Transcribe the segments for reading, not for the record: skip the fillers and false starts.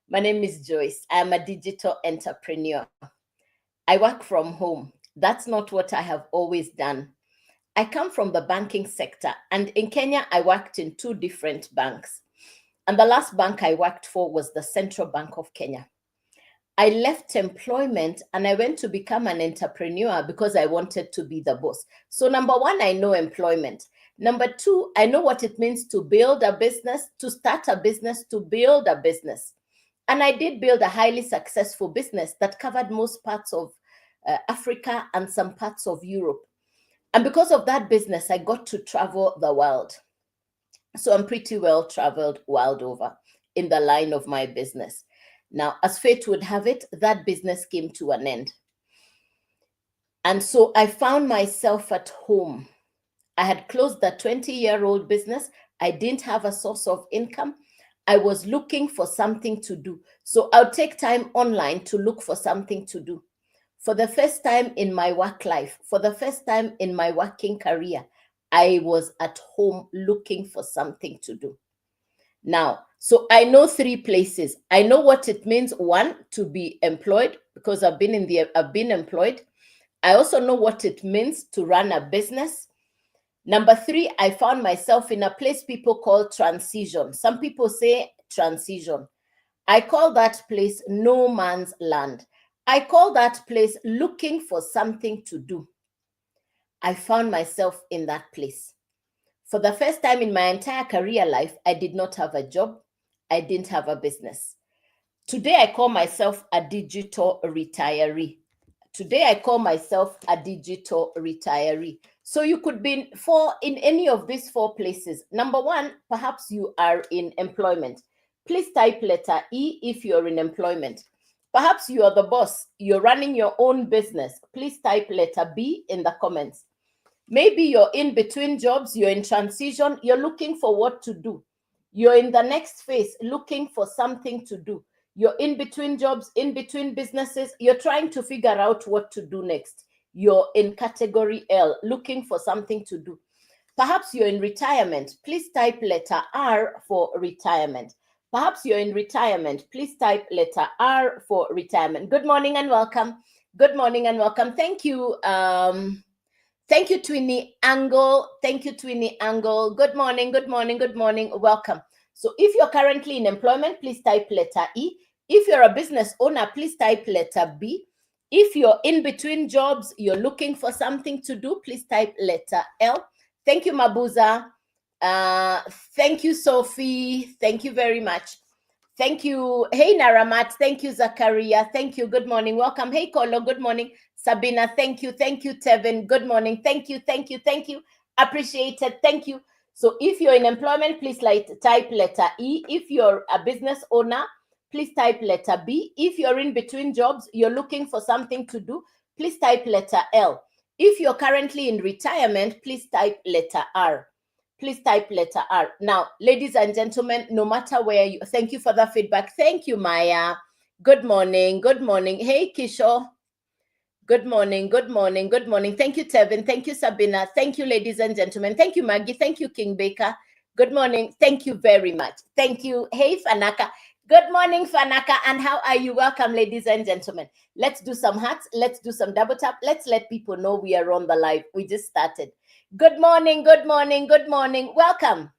My name is Joyce. I am a digital entrepreneur. I work from home. That's not what I have always done. I come from the banking sector, and in Kenya, I worked in two different banks. And the last bank I worked for was the Central Bank of Kenya. I left employment and I went to become an entrepreneur because I wanted to be the boss. So, number one, I know employment. Number two, I know what it means to build a business, to start a business, to build a business. And I did build a highly successful business that covered most parts of Africa and some parts of Europe. And because of that business, I got to travel the world. So I'm pretty well traveled world over in the line of my business. Now, as fate would have it, that business came to an end. And so I found myself at home. I had closed the 20-year-old business. I didn't have a source of income. I was looking for something to do. So I'll take time online to look for something to do. For the first time in my work life, for the first time in my working career, I was at home looking for something to do. Now, so I know three places. I know what it means, one, to be employed, because I've been employed. I also know what it means to run a business. Number three, I found myself in a place people call transition. Some people say transition. I call that place no man's land. I call that place looking for something to do. I found myself in that place. For the first time in my entire career life, I did not have a job. I didn't have a business. Today, I call myself a digital retiree. Today, I call myself a digital retiree. So you could be in any of these four places. Number one, perhaps you are in employment. Please type letter E if you're in employment. Perhaps you are the boss. You're running your own business. Please type letter B in the comments. Maybe you're in between jobs. You're in transition. You're looking for what to do. You're in the next phase looking for something to do. You're in between jobs, in between businesses. You're trying to figure out what to do next. You're in category L, looking for something to do. Perhaps you're in retirement. Please type letter R for retirement. Perhaps you're in retirement. Please type letter R for retirement. Good morning and welcome. Good morning and welcome. Thank you. Thank you, Twinny Angle. Thank you, Twinny Angle. Good morning, good morning, good morning. Welcome. So if you're currently in employment, please type letter E. If you're a business owner, please type letter B. If you're in between jobs, you're looking for something to do, please type letter L. Thank you, Mabuza. Thank you, Sophie. Thank you very much. Thank you. Hey, Naramat. Thank you, Zakaria. Thank you. Good morning. Welcome. Hey, Kolo. Good morning. Sabina. Thank you. Thank you, Tevin. Good morning. Thank you. Thank you. Thank you. Appreciated. Thank you. So if you're in employment, please type letter E. If you're a business owner, please type letter B. If you're in between jobs, you're looking for something to do, please type letter L. If you're currently in retirement, please type letter R. Please type letter R. Now, ladies and gentlemen, no matter where you, thank you for the feedback. Thank you, Maya. Good morning. Good morning. Hey, Kisho. Good morning. Good morning. Good morning. Thank you, Tevin. Thank you, Sabina. Thank you, ladies and gentlemen. Thank you, Maggie. Thank you, King Baker. Good morning. Thank you very much. Thank you. Hey, Fanaka. Good morning, Fanaka. And how are you? Welcome, ladies and gentlemen. Let's do some hearts. Let's do some double tap. Let's let people know we are on the live. We just started. Good morning. Good morning. Good morning. Welcome.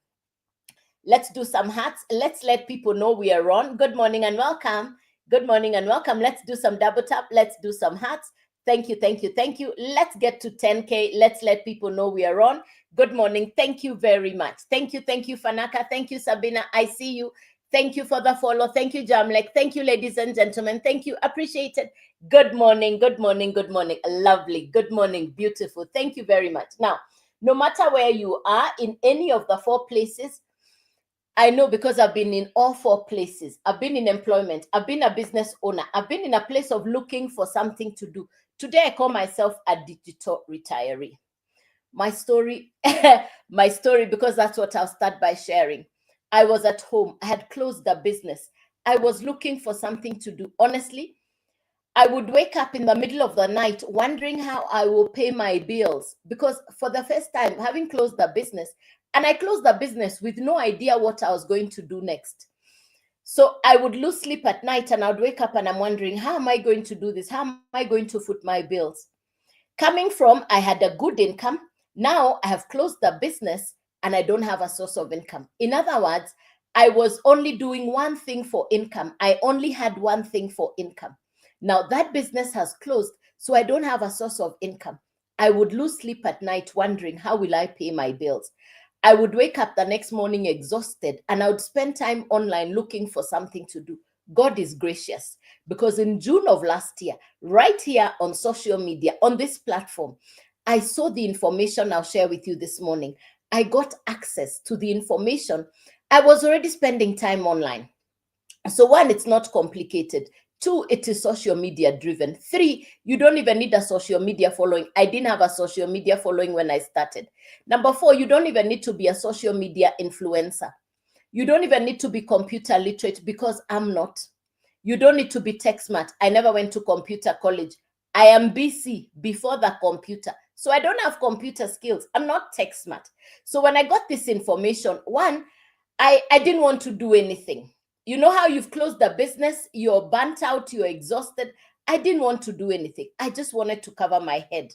Let's do some hearts. Let's let people know we are on. Good morning and welcome. Good morning and welcome. Let's do some double tap. Let's do some hearts. Thank you, thank you, thank you. Let's get to 10K. Let's let people know we are on. Good morning. Thank you very much. Thank you, Fanaka. Thank you, Sabina. I see you. Thank you for the follow. Thank you, Jamlek. Thank you, ladies and gentlemen. Thank you. Appreciate it. Good morning, good morning, good morning. Lovely. Good morning. Beautiful. Thank you very much. Now, no matter where you are in any of the four places, I know because I've been in all four places. I've been in employment. I've been a business owner. I've been in a place of looking for something to do. Today, I call myself a digital retiree. My story, because that's what I'll start by sharing. I was at home. I had closed the business. I was looking for something to do. Honestly, I would wake up in the middle of the night wondering how I will pay my bills because for the first time, having closed the business, and I closed the business with no idea what I was going to do next. So I would lose sleep at night and I would wake up and I'm wondering, how am I going to do this? How am I going to foot my bills? Coming from, I had a good income. Now I have closed the business and I don't have a source of income. In other words, I was only doing one thing for income. I only had one thing for income. Now that business has closed, so I don't have a source of income. I would lose sleep at night wondering, how will I pay my bills? I would wake up the next morning exhausted and I would spend time online looking for something to do. God is gracious, because in June of last year, right here on social media, on this platform, I saw the information I'll share with you this morning. I got access to the information. I was already spending time online. So one, it's not complicated. Two, it is social media driven. Three, you don't even need a social media following. I didn't have a social media following when I started. Number four, you don't even need to be a social media influencer. You don't even need to be computer literate, because I'm not. You don't need to be tech smart. I never went to computer college. I am BC, before the computer. So I don't have computer skills. I'm not tech smart. So when I got this information, one, I didn't want to do anything. You know how you've closed the business, you're burnt out, you're exhausted. I didn't want to do anything. I just wanted to cover my head.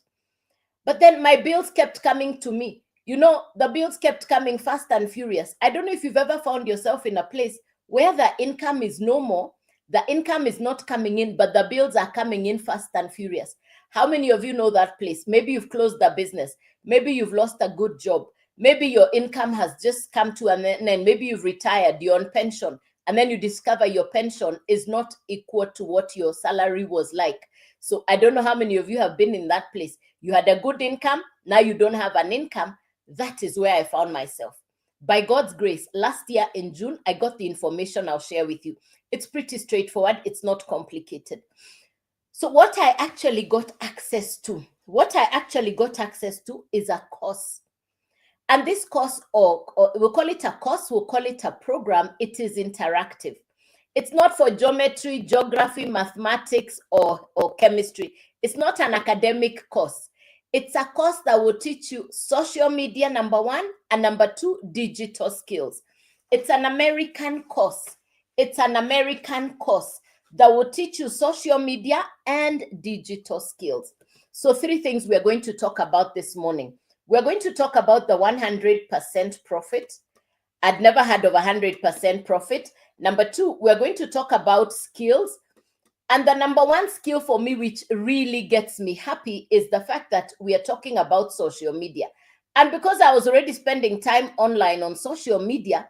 But then my bills kept coming to me. You know, the bills kept coming fast and furious. I don't know if you've ever found yourself in a place where the income is no more, the income is not coming in, but the bills are coming in fast and furious. How many of you know that place? Maybe you've closed the business. Maybe you've lost a good job. Maybe your income has just come to an end. Maybe you've retired, you're on pension, and then you discover your pension is not equal to what your salary was like. So I don't know how many of you have been in that place. You had a good income, now you don't have an income. That is where I found myself. By God's grace, last year in June, I got the information I'll share with you. It's pretty straightforward. It's not complicated. So what I actually got access to is a course. And this course, or we'll call it a course, we'll call it a program. It is interactive. It's not for geometry, geography, mathematics, or chemistry. It's not an academic course. It's a course that will teach you social media, number one, and number two, digital skills. It's an American course. It's an American course that will teach you social media and digital skills. So three things we're going to talk about this morning. We're going to talk about the 100% profit. I'd never heard of 100% profit. Number two, we're going to talk about skills. And the number one skill for me, which really gets me happy, is the fact that we are talking about social media. And because I was already spending time online on social media,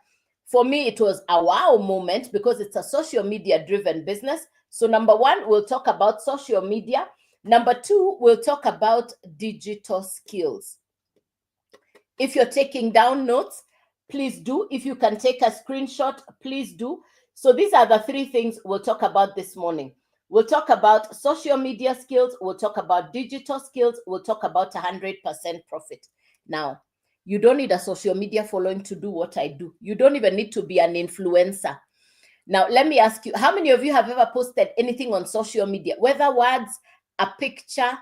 for me, it was a wow moment, because it's a social media driven business. So number one, we'll talk about social media. Number two, we'll talk about digital skills. If you're taking down notes, please do. If you can take a screenshot, please do. So these are the three things we'll talk about this morning. We'll talk about social media skills. We'll talk about digital skills. We'll talk about 100% profit. Now, you don't need a social media following to do what I do. You don't even need to be an influencer. Now, let me ask you, how many of you have ever posted anything on social media, whether words, a picture,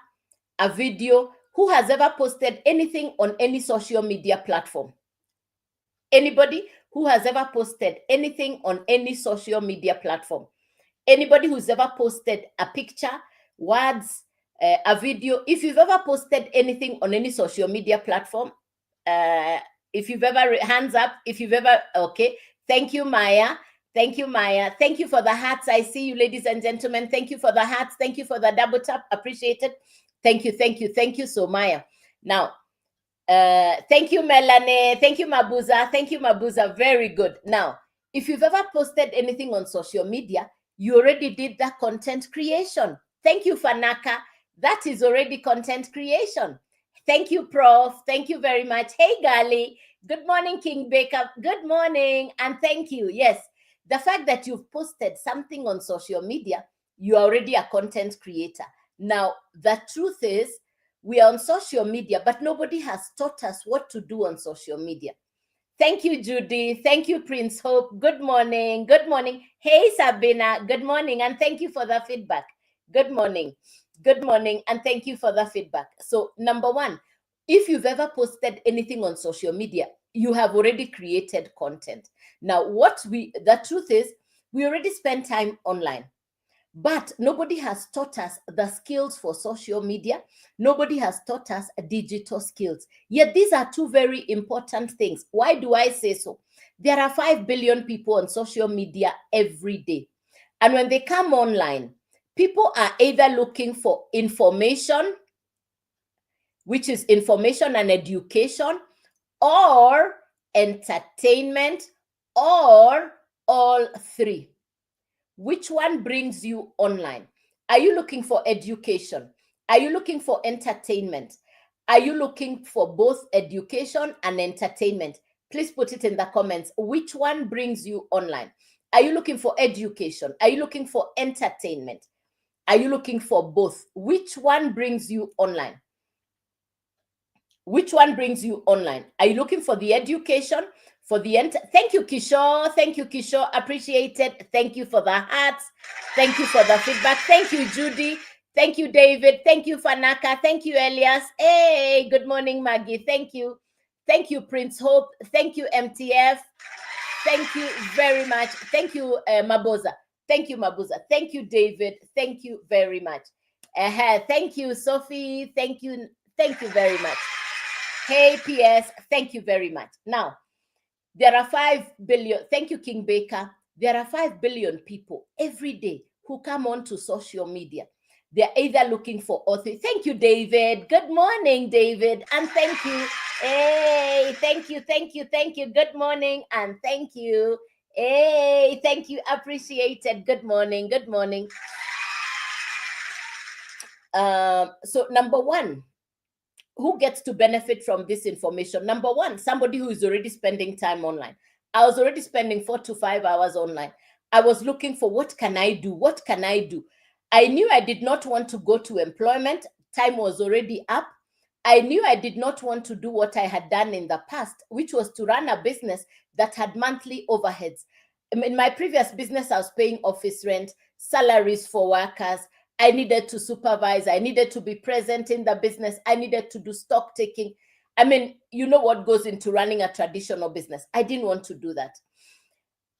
a video? Who has ever posted anything on any social media platform? Anybody who has ever posted anything on any social media platform? Anybody who's ever posted a picture, words, a video? If you've ever posted anything on any social media platform, if you've ever, hands up, if you've ever, okay. Thank you, Maya. Thank you, Maya. Thank you for the hearts. I see you, ladies and gentlemen. Thank you for the hearts. Thank you for the double tap. Appreciate it. Thank you, thank you, thank you, so Maya. Now, thank you, Melanie. Thank you, Mabuza. Thank you, Mabuza. Very good. Now, if you've ever posted anything on social media, you already did that content creation. Thank you, Fanaka. That is already content creation. Thank you, Prof. Thank you very much. Hey, Gali. Good morning, King Baker. Good morning. And thank you. Yes, the fact that you've posted something on social media, you're already a content creator. Now, the truth is, we are on social media, but nobody has taught us what to do on social media. Thank you, Judy. Thank you, Prince Hope. Good morning. Good morning. Hey, Sabina. Good morning. And thank you for the feedback. Good morning. Good morning. And thank you for the feedback. So, number one, if you've ever posted anything on social media, you have already created content. Now, the truth is, We already spend time online. But nobody has taught us the skills for social media. Nobody has taught us digital skills. Yet these are two very important things. Why do I say so? There are 5 billion people on social media every day. And when they come online, people are either looking for information, which is information and education, or entertainment, or all three. Which one brings you online? Are you looking for education? Are you looking for entertainment? Are you looking for both education and entertainment? Please put it in the comments. Which one brings you online? Are you looking for education? Are you looking for entertainment? Are you looking for both? Which one brings you online? Which one brings you online? Are you looking for the education, for the Thank you, Kishore. Thank you, Kishore. Appreciate it. Thank you for the hearts. Thank you for the feedback. Thank you, Judy. Thank you, David. Thank you, Fanaka. Thank you, Elias. Hey, good morning, Maggie. Thank you. Thank you, Prince Hope. Thank you, MTF. Thank you very much. Thank you, Maboza. Thank you, Maboza. Thank you, David. Thank you very much. Thank you, Sophie. Thank you. Thank you very much. Hey, PS, thank you very much. Now, there are 5 billion, thank you, King Baker. There are 5 billion people every day who come onto social media. They're either looking for author. Thank you, David. Good morning, David. And thank you. Hey, thank you, thank you, thank you. Good morning, and thank you. Hey, thank you. Appreciated. Good morning, good morning. So number one, who gets to benefit from this information? Number one, somebody who is already spending time online. I was already spending 4 to 5 hours online. I was looking for what can I do? What can I do? I knew I did not want to go to employment. Time was already up. I knew I did not want to do what I had done in the past, which was to run a business that had monthly overheads. In my previous business, I was paying office rent, salaries for workers. I needed to supervise. I needed to be present in the business. I needed to do stock taking. I mean, you know what goes into running a traditional business. I didn't want to do that.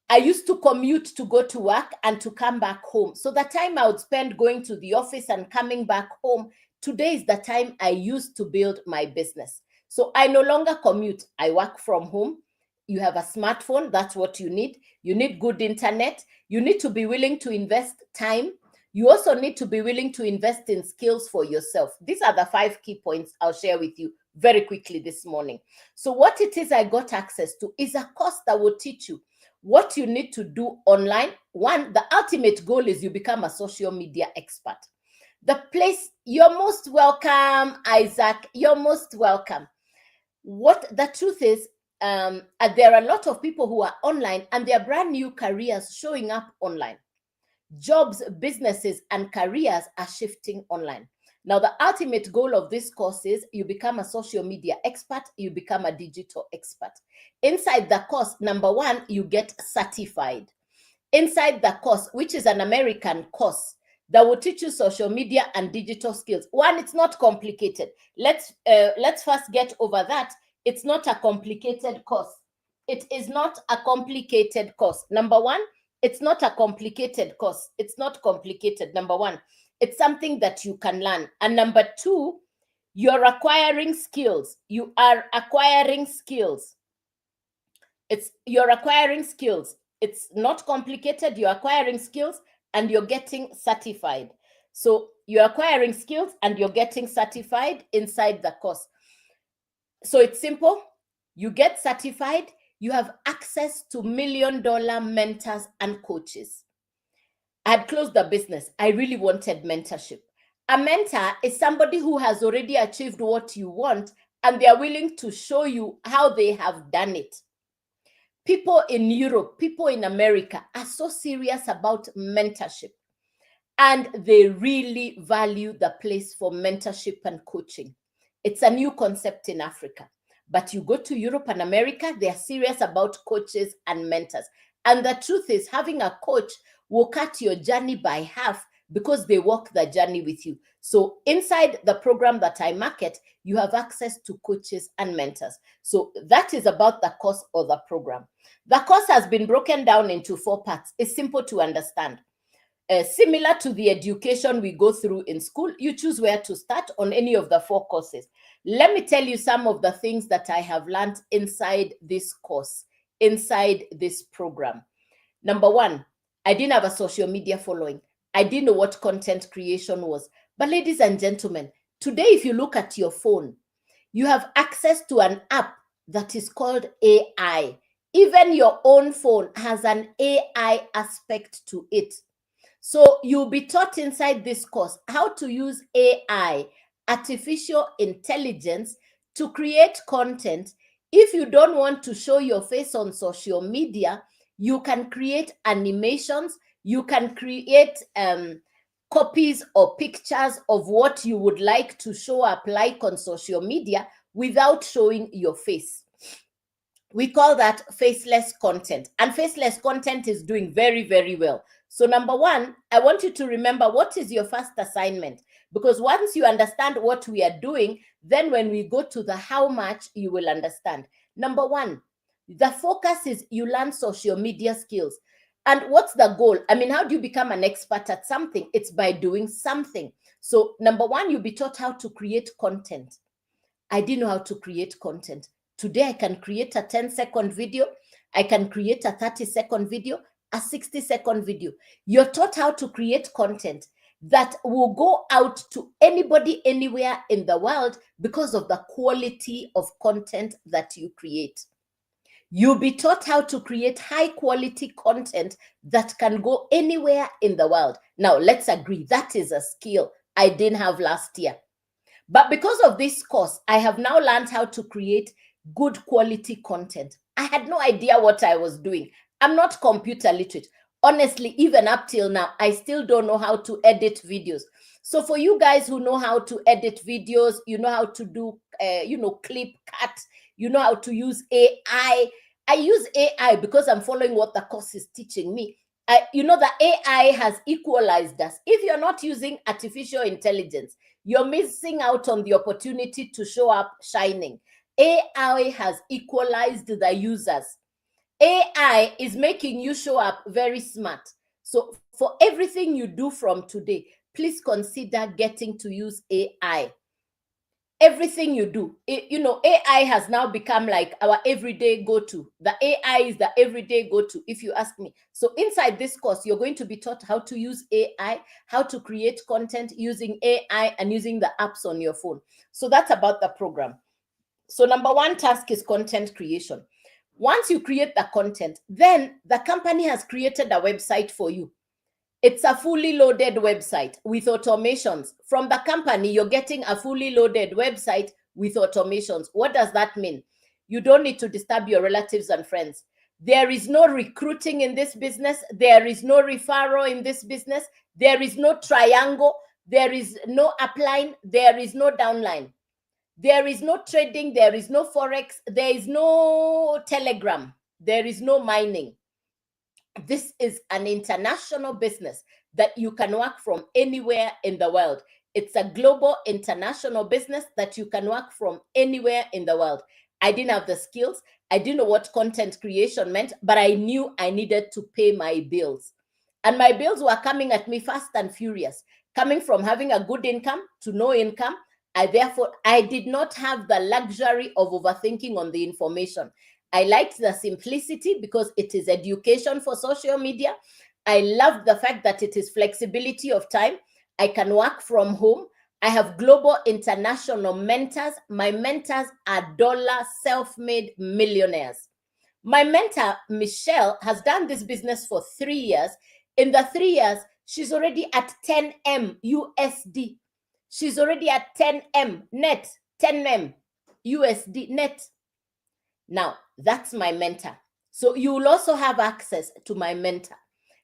I used to commute to go to work and to come back home. So the time I would spend going to the office and coming back home, today is the time I used to build my business. So I no longer commute. I work from home. You have a smartphone. That's what you need. You need good internet. You need to be willing to invest time. You also need to be willing to invest in skills for yourself. These are the 5 key points I'll share with you very quickly this morning. So what it is I got access to is a course that will teach you what you need to do online. One, the ultimate goal is you become a social media expert. The place, you're most welcome, Isaac. You're most welcome. What the truth is, there are a lot of people who are online and their brand new careers showing up online. Jobs, businesses, and careers are shifting online. Now, the ultimate goal of this course is you become a social media expert, you become a digital expert. Inside the course, number one, you get certified. Inside the course, which is an American course that will teach you social media and digital skills. One, it's not complicated. Let's first get over that. It's not a complicated course. It is not a complicated course. Number one, it's not a complicated course. It's not complicated. Number one, it's something that you can learn. And number two, you're acquiring skills. You are acquiring skills. You're acquiring skills. It's not complicated. You're acquiring skills and you're getting certified. So you're acquiring skills and you're getting certified inside the course. So it's simple. You get certified. You have access to $1 million mentors and coaches. I had closed the business. I really wanted mentorship. A mentor is somebody who has already achieved what you want and they are willing to show you how they have done it. People in Europe, people in America are so serious about mentorship and they really value the place for mentorship and coaching. It's a new concept in Africa. But you go to Europe and America, they are serious about coaches and mentors. And the truth is, having a coach will cut your journey by half because they walk the journey with you. So inside the program that I market, you have access to coaches and mentors. So that is about the course or the program. The course has been broken down into 4 parts. It's simple to understand. Similar to the education we go through in school, you choose where to start on any of the 4 courses. Let me tell you some of the things that I have learned inside this course, inside this program. Number 1, I didn't have a social media following. I didn't know what content creation was. But ladies and gentlemen, today, if you look at your phone, you have access to an app that is called AI. Even your own phone has an AI aspect to it. So you'll be taught inside this course how to use AI, artificial intelligence, to create content. If you don't want to show your face on social media, you can create animations, you can create copies or pictures of what you would like to show up like on social media without showing your face. We call that faceless content, and faceless content is doing very, very well. So number 1, I want you to remember what is your first assignment, because once you understand what we are doing, then when we go to the how much, you will understand. Number 1, the focus is you learn social media skills. And what's the goal? I mean, how do you become an expert at something? It's by doing something. So number 1, you'll be taught how to create content. I didn't know how to create content. Today, I can create a 10-second video. I can create a 30-second video, a 60-second video. You're taught how to create content that will go out to anybody, anywhere in the world because of the quality of content that you create. You'll be taught how to create high-quality content that can go anywhere in the world. Now, let's agree, that is a skill I didn't have last year. But because of this course, I have now learned how to create good quality content. I had no idea what I was doing. I'm not computer literate. Honestly, even up till now, I still don't know how to edit videos. So for you guys who know how to edit videos, you know how to do, clip cut, you know how to use AI. I use AI because I'm following what the course is teaching me. The AI has equalized us. If you're not using artificial intelligence, you're missing out on the opportunity to show up shining. AI has equalized the users. AI is making you show up very smart. So for everything you do from today, please consider getting to use AI. Everything you do, AI has now become like our everyday go-to. The AI is the everyday go-to, if you ask me. So inside this course, you're going to be taught how to use AI, how to create content using AI and using the apps on your phone. So that's about the program. So number 1 task is content creation. Once you create the content, then the company has created a website for you. It's a fully loaded website with automations. From the company, you're getting a fully loaded website with automations. What does that mean? You don't need to disturb your relatives and friends. There is no recruiting in this business. There is no referral in this business. There is no triangle. There is no upline. There is no downline. There is no trading. There is no forex. There is no Telegram. There is no mining. This is an international business that you can work from anywhere in the world. It's a global international business that you can work from anywhere in the world. I didn't have the skills. I didn't know what content creation meant, but I knew I needed to pay my bills. And my bills were coming at me fast and furious, coming from having a good income to no income. I did not have the luxury of overthinking on the information. I liked the simplicity because it is education for social media. I loved the fact that it is flexibility of time. I can work from home. I have global international mentors. My mentors are dollar self-made millionaires. My mentor, Michelle, has done this business for 3 years. In the 3 years, she's already at 10M USD. She's already at 10M net, 10M USD net. Now, that's my mentor. So you will also have access to my mentor.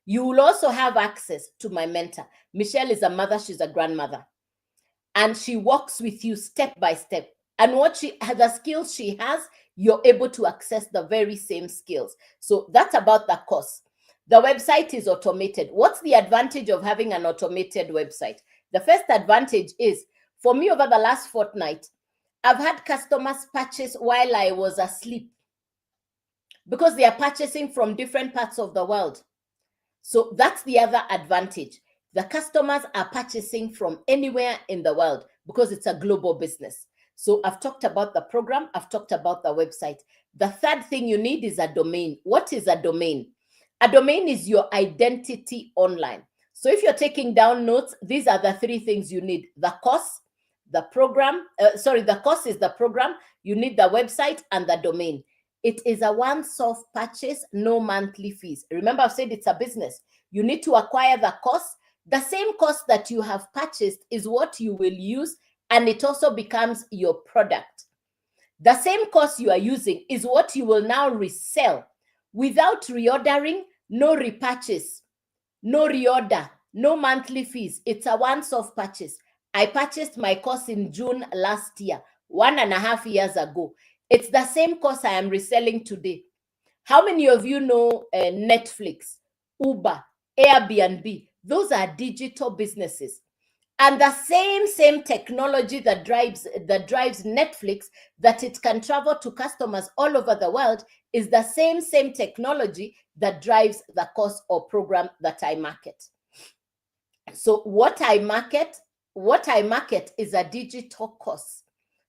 You will also have access to my mentor. Michelle is a mother, she's a grandmother. And she walks with you step by step. And the skills she has, you're able to access the very same skills. So that's about the course. The website is automated. What's the advantage of having an automated website? The first advantage is, for me, over the last fortnight, I've had customers purchase while I was asleep because they are purchasing from different parts of the world. So that's the other advantage. The customers are purchasing from anywhere in the world because it's a global business. So I've talked about the program. I've talked about the website. The third thing you need is a domain. What is a domain? A domain is your identity online. So if you're taking down notes, these are the three things you need: the course, the program. The course is the program. You need the website and the domain. It is a once-off purchase, no monthly fees. Remember, I've said it's a business. You need to acquire the course. The same course that you have purchased is what you will use, and it also becomes your product. The same course you are using is what you will now resell without reordering, no repurchase, no reorder, no monthly fees. It's a once-off purchase. I purchased my course in June last year, 1.5 years ago. It's the same course I am reselling today. How many of you know Netflix, Uber, Airbnb? Those are digital businesses. And the same technology that drives Netflix, that it can travel to customers all over the world, is the same technology that drives the course or program that I market. So what I market is a digital course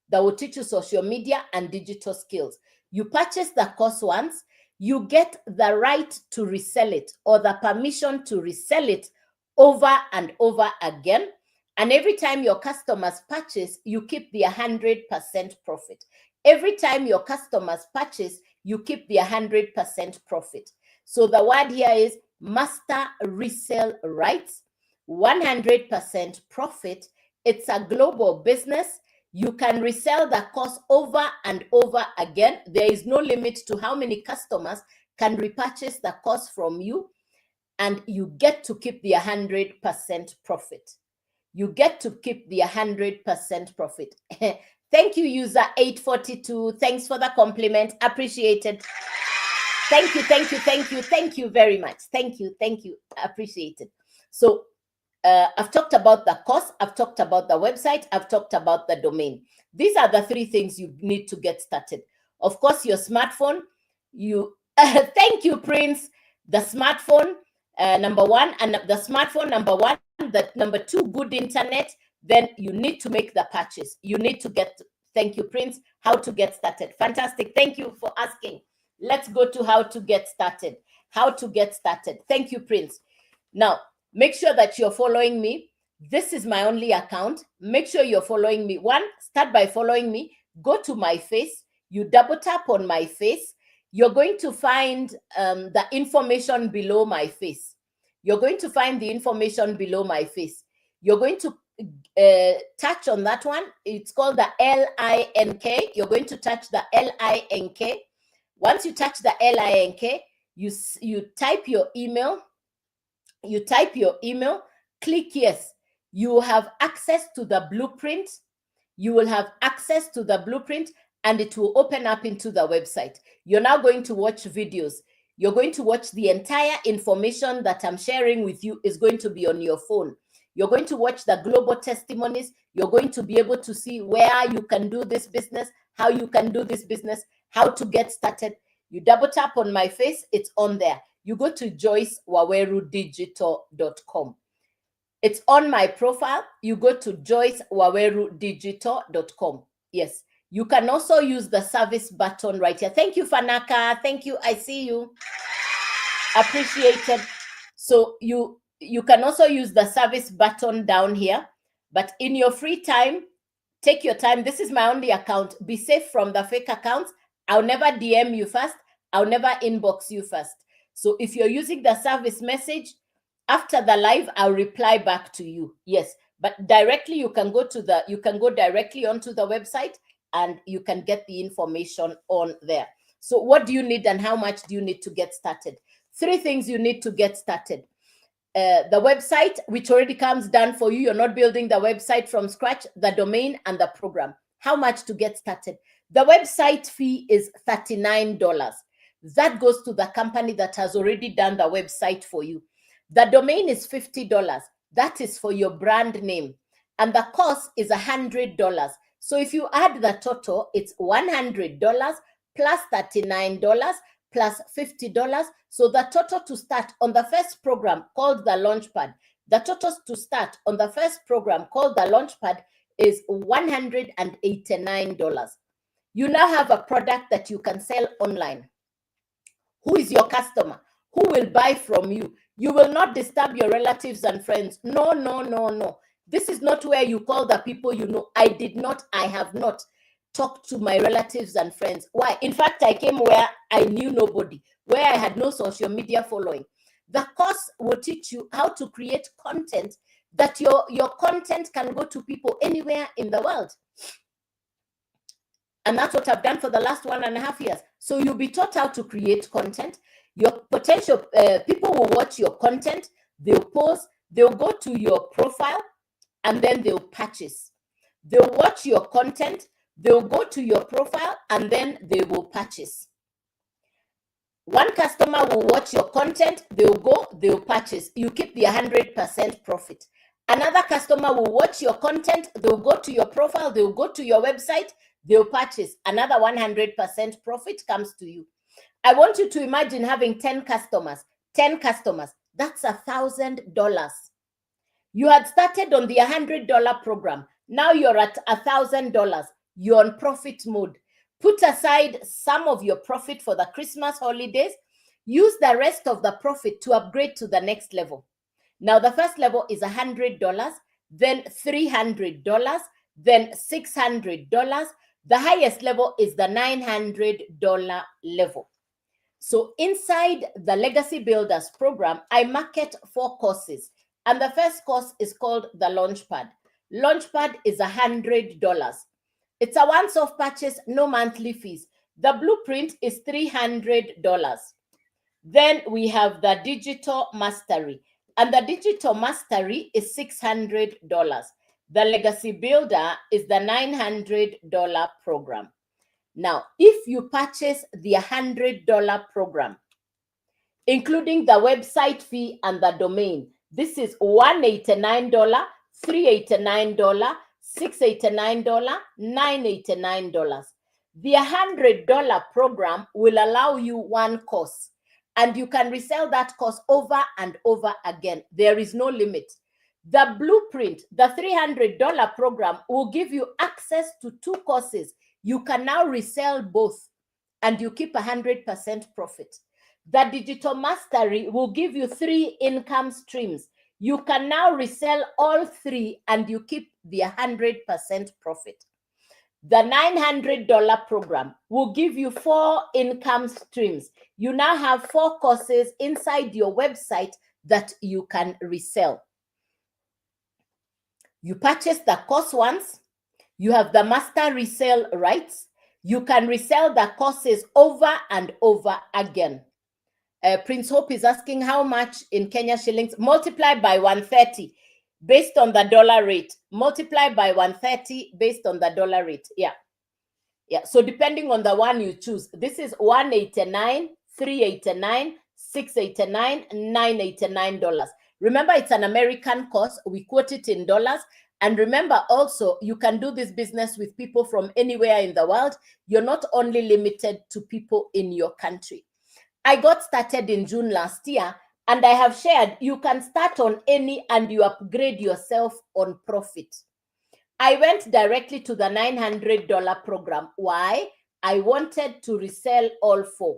that will teach you social media and digital skills. You purchase the course once, you get the right to resell it or the permission to resell it over and over again. And every time your customers purchase, you keep the 100% profit. Every time your customers purchase, you keep the 100% profit. So the word here is master resale rights, 100% profit. It's a global business. You can resell the course over and over again. There is no limit to how many customers can repurchase the course from you, and you get to keep the 100% profit. You get to keep the 100% profit. Thank you, user 842. Thanks for the compliment. Appreciated. Thank you very much. Thank you. Appreciated. So I've talked about the course, I've talked about the website, I've talked about the domain. These are the three things you need to get started. Of course, your smartphone, thank you, Prince. The smartphone, number one, and the smartphone, number one, that number two, good internet. Then you need to make the purchase. You need to get, thank you, Prince, how to get started. Fantastic. Thank you for asking. Let's go to how to get started. How to get started. Thank you, Prince. Now, make sure that you're following me. This is my only account. Make sure you're following me. One, start by following me. Go to my face. You double tap on my face. You're going to find the information below my face. You're going to find the information below my face. You're going to touch on that one. It's called the LINK. You're going to touch the LINK. Once you touch the LINK, you type your email. You type your email, click yes. You have access to the blueprint. You will have access to the blueprint, and it will open up into the website. You're now going to watch videos. You're going to watch the entire information that I'm sharing with you is going to be on your phone. You're going to watch the global testimonies. You're going to be able to see where you can do this business, how you can do this business, how to get started. You double tap on my face, it's on there. You go to joycewawerudigital.com. It's on my profile. You go to joycewawerudigital.com. Yes. You can also use the service button right here. Thank you, Fanaka. Thank you. I see you. Appreciated. So you can also use the service button down here. But in your free time, take your time. This is my only account. Be safe from the fake accounts. I'll never DM you first. I'll never inbox you first. So if you're using the service message, after the live, I'll reply back to you. Yes, but directly you can go directly onto the website and you can get the information on there. So what do you need and how much do you need to get started? 3 things you need to get started. The website, which already comes done for you. You're not building the website from scratch, the domain and the program. How much to get started? The website fee is $39. That goes to the company that has already done the website for you. The domain is $50. That is for your brand name. And the cost is $100. So if you add the total, it's $100 plus $39 plus $50. So the total to start on the first program called the Launchpad, the total to start on the first program called the Launchpad is $189. You now have a product that you can sell online. Who is your customer? Who will buy from you? You will not disturb your relatives and friends. No, no, no, no. This is not where you call the people you know. I have not talked to my relatives and friends. Why? In fact, I came where I knew nobody, where I had no social media following. The course will teach you how to create content that your content can go to people anywhere in the world. And that's what I've done for the last 1.5 years. So you'll be taught how to create content. Your potential people will watch your content, they'll post, they'll go to your profile, and then they'll purchase. They'll watch your content, they'll go to your profile, and then they will purchase. One customer will watch your content, they'll purchase. You keep the 100% profit. Another customer will watch your content, they'll go to your profile, they'll go to your website, they'll purchase. Another 100% profit comes to you. I want you to imagine having 10 customers. 10 customers, that's $1,000. You had started on the $100 program. Now you're at $1,000. You're on profit mode. Put aside some of your profit for the Christmas holidays. Use the rest of the profit to upgrade to the next level. Now, the first level is $100, then $300, then $600. The highest level is the $900 level. So inside the Legacy Builders program, I market 4 courses. And the first course is called the Launchpad. Launchpad is $100. It's a once-off purchase, no monthly fees. The blueprint is $300. Then we have the Digital Mastery. And the Digital Mastery is $600. The Legacy Builder is the $900 program. Now, if you purchase the $100 program, including the website fee and the domain, this is $189, $389, $689, $989. The $100 program will allow you one course, and you can resell that course over and over again. There is no limit. The blueprint, the $300 program, will give you access to 2 courses. You can now resell both, and you keep 100% profit. The Digital Mastery will give you 3 income streams. You can now resell all 3, and you keep the 100% profit. The $900 program will give you 4 income streams. You now have 4 courses inside your website that you can resell. You purchase the course once. You have the master resale rights. You can resell the courses over and over again. Prince Hope is asking how much in Kenya shillings. Multiply by 130 based on the dollar rate. Multiply by 130 based on the dollar rate. Yeah. So depending on the one you choose, this is $189, $389, $689, $989. Remember, it's an American course. We quote it in dollars. And remember also, you can do this business with people from anywhere in the world. You're not only limited to people in your country. I got started in June last year, and I have shared you can start on any and you upgrade yourself on profit. I went directly to the $900 program. Why? I wanted to resell all 4.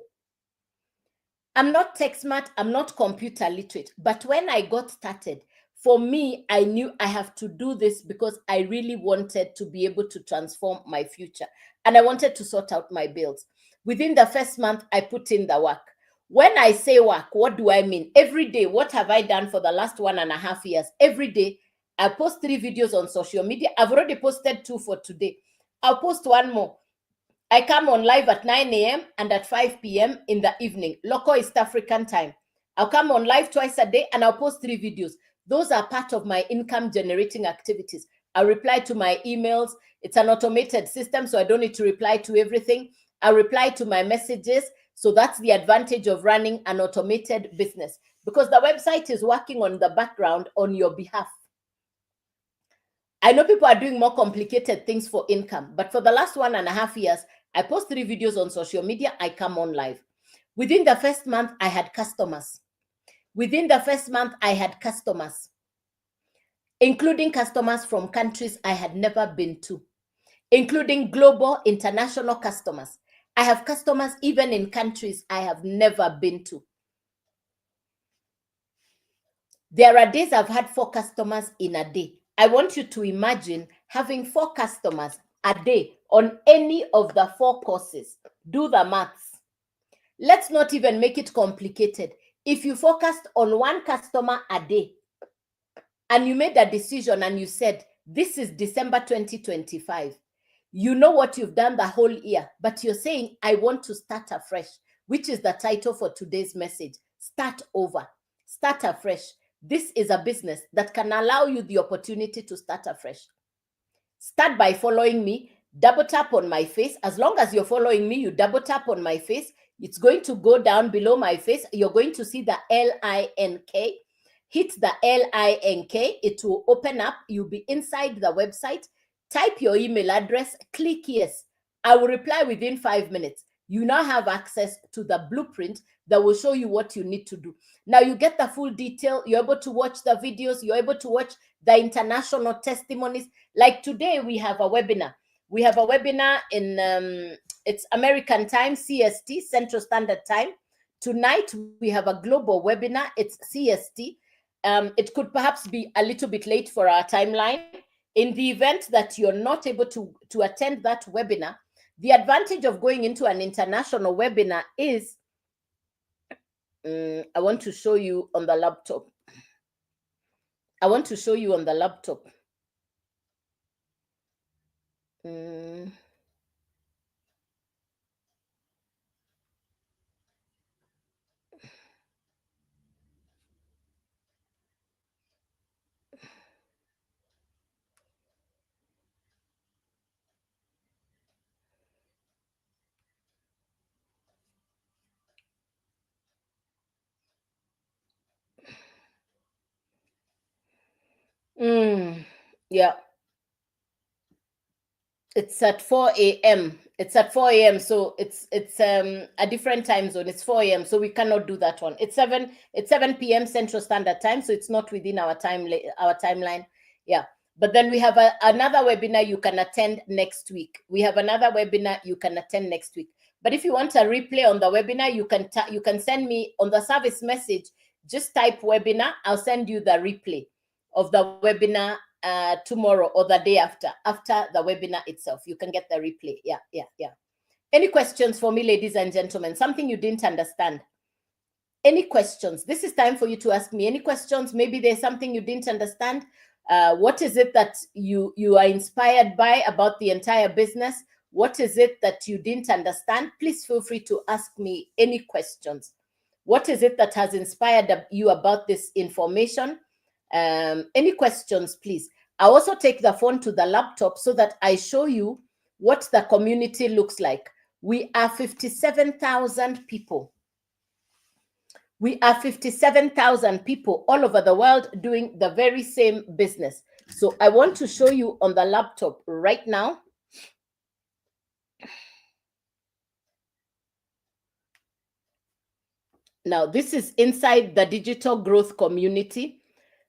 I'm not tech smart, I'm not computer literate, but when I got started, for me, I knew I have to do this because I really wanted to be able to transform my future, and I wanted to sort out my bills. Within the first month, I put in the work. When I say work, what do I mean? Every day, what have I done for the last 1.5 years? Every day, I post 3 videos on social media. I've already posted 2 for today. I'll post 1 more. I come on live at 9 a.m. and at 5 p.m. in the evening, local East African time. I'll come on live twice a day and I'll post 3 videos. Those are part of my income generating activities. I reply to my emails. It's an automated system, so I don't need to reply to everything. I reply to my messages. So that's the advantage of running an automated business, because the website is working on the background on your behalf. I know people are doing more complicated things for income, but for the last 1.5 years, I post 3 videos on social media. I come on live. Within the first month, I had customers. Within the first month, I had customers, including customers from countries I had never been to, including global, international customers. I have customers even in countries I have never been to. There are days I've had 4 customers in a day. I want you to imagine having 4 customers a day on any of the 4 courses. Do the maths. Let's not even make it complicated. If you focused on 1 customer a day and you made a decision and you said, this is December 2025, you know what you've done the whole year, but you're saying, I want to start afresh, which is the title for today's message. Start over, start afresh. This is a business that can allow you the opportunity to start afresh. Start by following me. Double tap on my face. As long as you're following me, you double tap on my face. It's going to go down below my face. You're going to see the LINK. Hit the LINK. It will open up. You'll be inside the website. Type your email address. Click yes. I will reply within 5 minutes. You now have access to the blueprint that will show you what you need to do. Now you get the full detail. You're able to watch the videos. You're able to watch the international testimonies. Like today, we have a webinar. We have a webinar in, it's American time, CST, Central Standard Time. Tonight, we have a global webinar. It's CST. It could perhaps be a little bit late for our timeline. In the event that you're not able to attend that webinar, the advantage of going into an international webinar is, I want to show you on the laptop. I want to show you on the laptop. Yeah. It's at 4 a.m. It's at 4 a.m. So it's a different time zone. It's 4 a.m. So we cannot do that one. It's 7 p.m. Central Standard Time. So it's not within our timeline. Yeah. But then we have another webinar you can attend next week. We have another webinar you can attend next week. But if you want a replay on the webinar, you can send me on the service message. Just type webinar. I'll send you the replay of the webinar tomorrow or the day after the webinar itself. You can get the replay. Yeah. Any questions for me, ladies and gentlemen? Something you didn't understand? Any questions? This is time for you to ask me any questions. Maybe there's something you didn't understand. What is it that you are inspired by about the entire business? What is it that you didn't understand? Please feel free to ask me any questions. What is it that has inspired you about this information? Any questions, please? I also take the phone to the laptop so that I show you what the community looks like. We are 57,000 people. We are 57,000 people all over the world doing the very same business. So I want to show you on the laptop right now. Now, this is inside the digital growth community.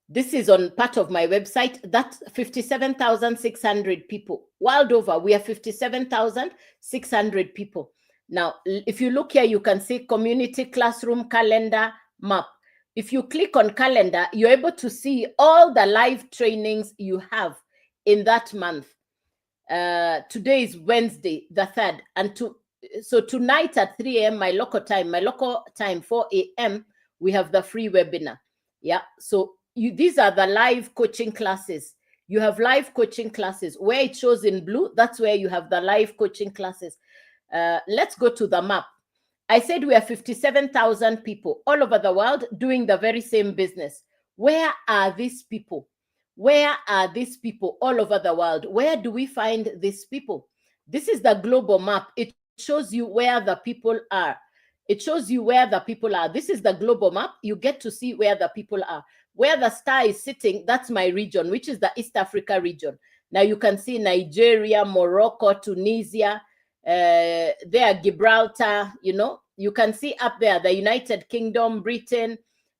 This is on part of my website. That's 57,600 people. World over, we are 57,600 people. Now, if you look here, you can see community, classroom, calendar, map. If you click on calendar, you're able to see all the live trainings you have in that month. Today is Wednesday, the 3rd. And so tonight at 3 a.m., my local time, 4 a.m., we have the free webinar. Yeah, so these are the live coaching classes. You have live coaching classes. Where it shows in blue, that's where you have the live coaching classes. Let's go to the map. I said we are 57,000 people all over the world doing the very same business. Where are these people? Where are these people all over the world? Where do we find these people? This is the global map. It shows you where the people are. It shows you where the people are. This is the global map. You get to see where the people are. Where the star is sitting, that's my region, which is the East Africa region. Now you can see Nigeria, Morocco, Tunisia, there, Gibraltar, you know. You can see up there the United Kingdom, Britain.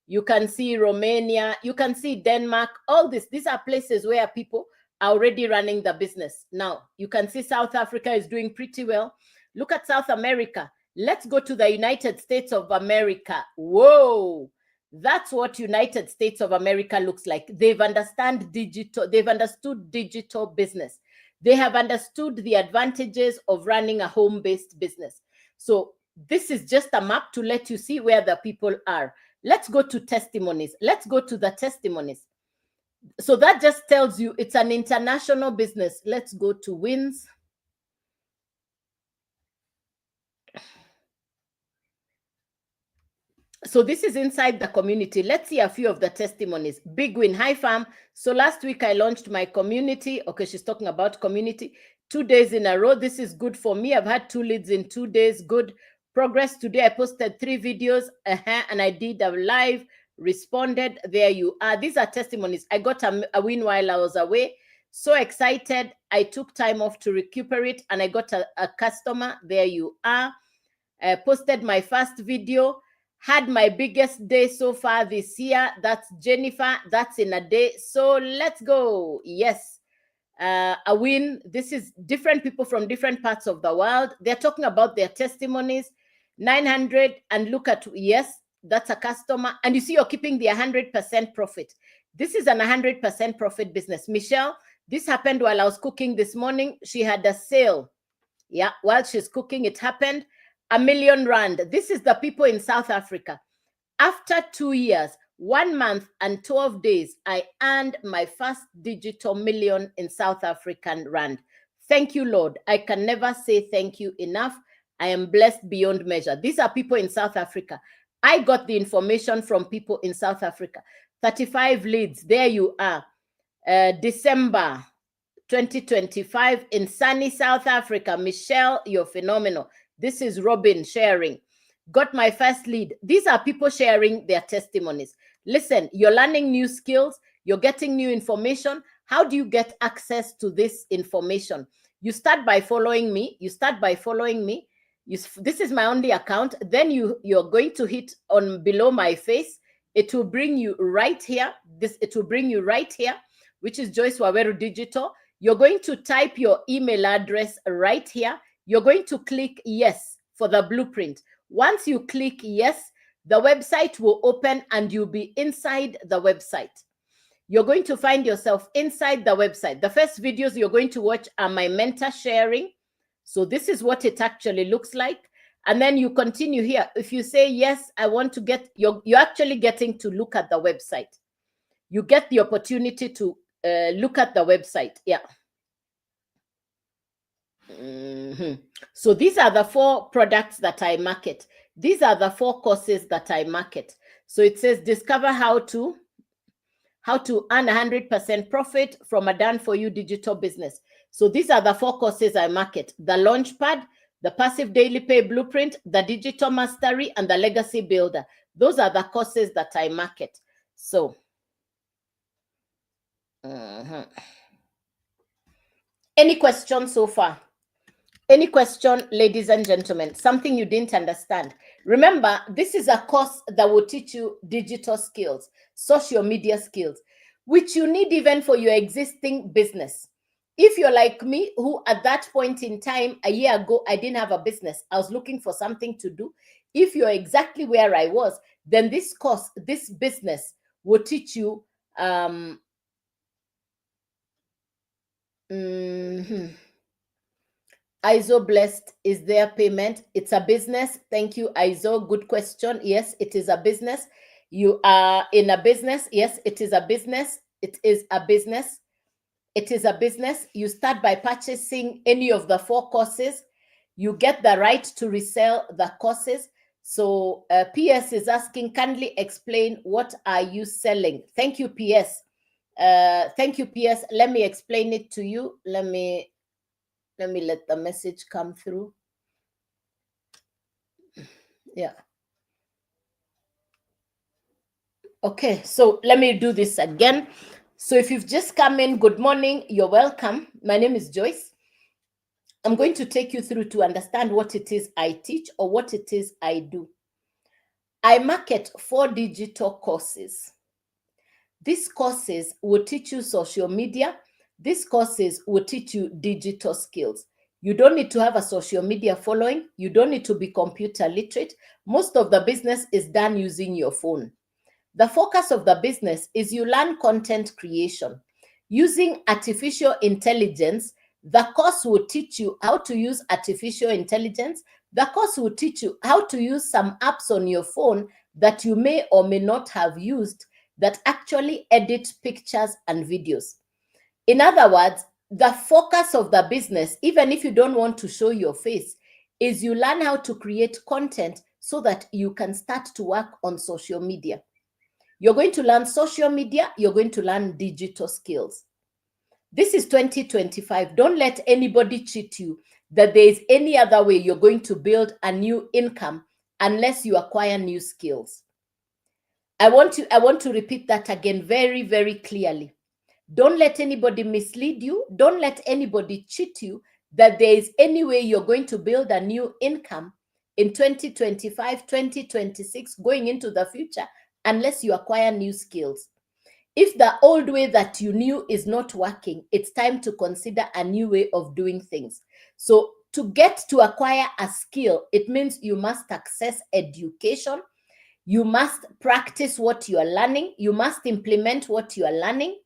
You can see Romania. You can see Denmark. All this. These are places where people are already running the business. Now, you can see South Africa is doing pretty well. Look at South America. Let's go to the United States of America. Whoa. That's what United States of America looks like. They've understood digital business. They have understood the advantages of running a home-based business. So this is just a map to let you see where the people are. Let's go to testimonies. Let's go to the testimonies. So that just tells you it's an international business. Let's go to wins. So this is inside the community. Let's see a few of the testimonies. Big win. Hi, fam. So last week I launched my community. Okay, she's talking about community. 2 days in a row. This is good for me. I've had 2 leads in 2 days. Good progress. Today I posted 3 videos and I did a live, responded. There you are. These are testimonies. I got a win while I was away. So excited. I took time off to recuperate and I got a customer. There you are. I posted my first video. Had my biggest day so far this year. That's Jennifer. That's in a day. So let's go. Yes. A win. This is different people from different parts of the world. They're talking about their testimonies. 900. And look at, yes, that's a customer. And you see, you're keeping the 100% profit. This is an 100% profit business. Michelle, this happened while I was cooking this morning. She had a sale. Yeah, while she's cooking, it happened. R1 million. This is the people in South Africa. After 2 years, 1 month and 12 days, I earned my first digital million in South African rand. Thank you, Lord. I can never say thank you enough. I am blessed beyond measure. These are people in South Africa. I got the information from people in South Africa. 35 leads. There you are. December 2025 in sunny South Africa. Michelle, you're phenomenal. This is Robin sharing. Got my first lead. These are people sharing their testimonies. Listen, you're learning new skills. You're getting new information. How do you get access to this information? You start by following me. This is my only account. Then you're going to hit on below my face. It will bring you right here. It will bring you right here, which is Joyce Waweru Digital. You're going to type your email address right here. You're going to click yes for the blueprint. Once you click yes, the website will open and you'll be inside the website. You're going to find yourself inside the website. The first videos you're going to watch are my mentor sharing. So this is what it actually looks like. And then you continue here. If you say, yes, I want to get, you're actually getting to look at the website. You get the opportunity to look at the website. Yeah. So these are the 4 products that I market. These are the 4 courses that I market. So it says discover how to earn 100% profit from a done for you digital business. So these are the 4 courses I market: the Launchpad, the Passive Daily Pay Blueprint, the Digital Mastery, and the Legacy Builder. Those are the courses that I market. So any questions so far? Any question, ladies and gentlemen? Something you didn't understand? Remember, this is a course that will teach you digital skills, social media skills, which you need even for your existing business. If you're like me, who at that point in time, a year ago, I didn't have a business, I was looking for something to do. If you're exactly where I was, then this course, this business will teach you ISO Blessed, is there payment? It's a business. Thank you, ISO. Good question. Yes, it is a business. You are in a business. Yes, it is a business. It is a business. It is a business. You start by purchasing any of the 4 courses. You get the right to resell the courses. So PS is asking, kindly explain, what are you selling? Thank you, PS. Thank you, PS. Let me explain it to you. Let me let the message come through. Yeah. Okay, so let me do this again. So if you've just come in, good morning, you're welcome. My name is Joyce. I'm going to take you through to understand what it is I teach or what it is I do. I market 4 digital courses. These courses will teach you social media. These courses will teach you digital skills. You don't need to have a social media following. You don't need to be computer literate. Most of the business is done using your phone. The focus of the business is you learn content creation. Using artificial intelligence, the course will teach you how to use artificial intelligence. The course will teach you how to use some apps on your phone that you may or may not have used that actually edit pictures and videos. In other words, the focus of the business, even if you don't want to show your face, is you learn how to create content so that you can start to work on social media. You're going to learn social media, you're going to learn digital skills. This is 2025. Don't let anybody cheat you that there is any other way you're going to build a new income unless you acquire new skills. I want to repeat that again very, very clearly. Don't let anybody mislead you. Don't let anybody cheat you that there is any way you're going to build a new income in 2025, 2026, going into the future, unless you acquire new skills. If the old way that you knew is not working, it's time to consider a new way of doing things. So to get to acquire a skill, it means you must access education. You must practice what you are learning. You must implement what you are learning.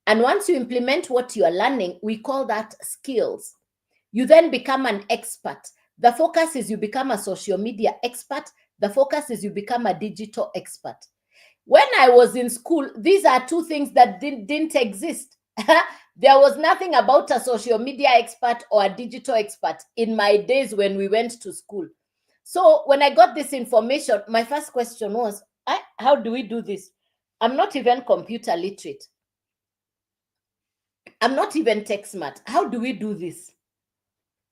And once you implement what you are learning, we call that skills. You then become an expert. The focus is you become a social media expert. The focus is you become a digital expert. When I was in school, these are two things that didn't exist. There was nothing about a social media expert or a digital expert in my days when we went to school. So when I got this information, my first question was, how do we do this? I'm not even computer literate. I'm not even tech smart. How do we do this?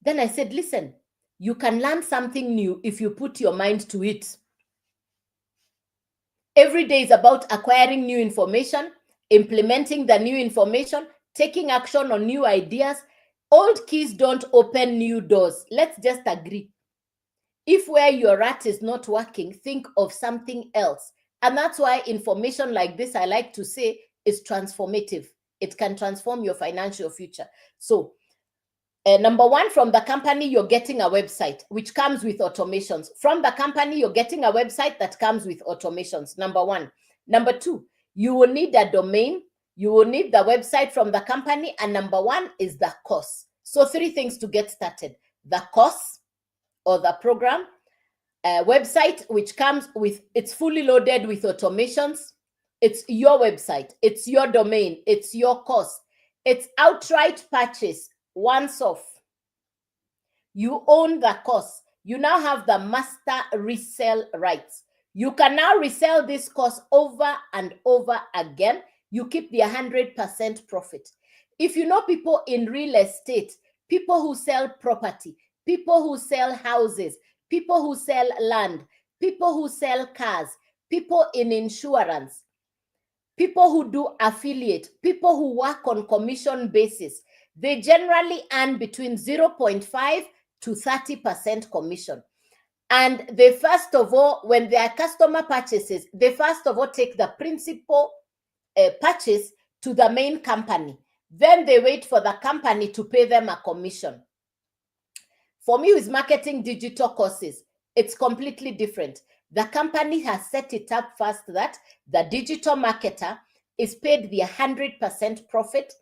Then I said, listen, you can learn something new if you put your mind to it. Every day is about acquiring new information, implementing the new information, taking action on new ideas. Old keys don't open new doors. Let's just agree. If where you're at is not working, think of something else. And that's why information like this, I like to say, is transformative. It can transform your financial future. So, number one, from the company, you're getting a website, which comes with automations. From the company, you're getting a website that comes with automations, number one. Number two, you will need a domain. You will need the website from the company. And number one is the course. So 3 things to get started: the course or the program, website, which comes with, it's fully loaded with automations. It's your website, it's your domain, it's your course. It's outright purchase, once off. You own the course. You now have the master resell rights. You can now resell this course over and over again. You keep the 100% profit. If you know people in real estate, people who sell property, people who sell houses, people who sell land, people who sell cars, people in insurance, people who do affiliate, people who work on commission basis, they generally earn between 0.5 to 30% commission. And they first of all, when their customer purchases, they first of all take the principal purchase to the main company. Then they wait for the company to pay them a commission. For me, with marketing digital courses, it's completely different. The company has set it up first that the digital marketer is paid the 100% profit.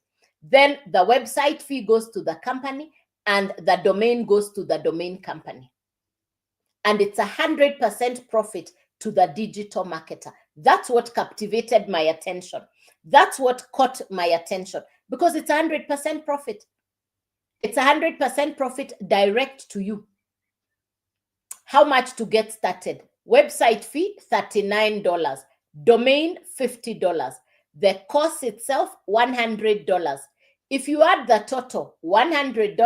Then the website fee goes to the company and the domain goes to the domain company. And it's 100% profit to the digital marketer. That's what captivated my attention. That's what caught my attention, because it's 100% profit. It's 100% profit direct to you. How much to get started? Website fee, $39. Domain, $50. The course itself, $100. If you add the total, $100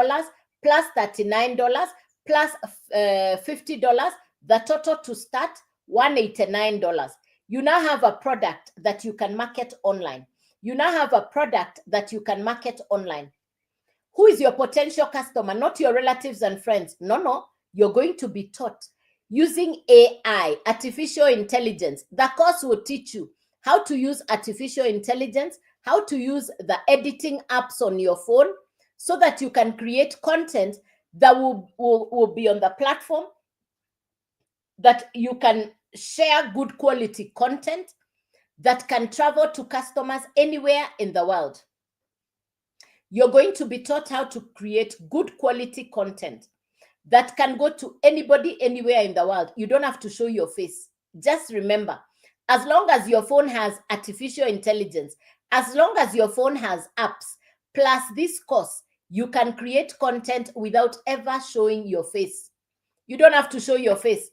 plus $39 plus $50 The total to start, $189. You now have a product that you can market online. You now have a product that you can market online. Who is your potential customer? Not your relatives and friends. No. You're going to be taught using AI, artificial intelligence. The course will teach you how to use artificial intelligence, how to use the editing apps on your phone so that you can create content that will be on the platform, that you can share good quality content that can travel to customers anywhere in the world. You're going to be taught how to create good quality content that can go to anybody anywhere in the world. You don't have to show your face. Just remember, as long as your phone has artificial intelligence, as long as your phone has apps, plus this course, you can create content without ever showing your face. You don't have to show your face.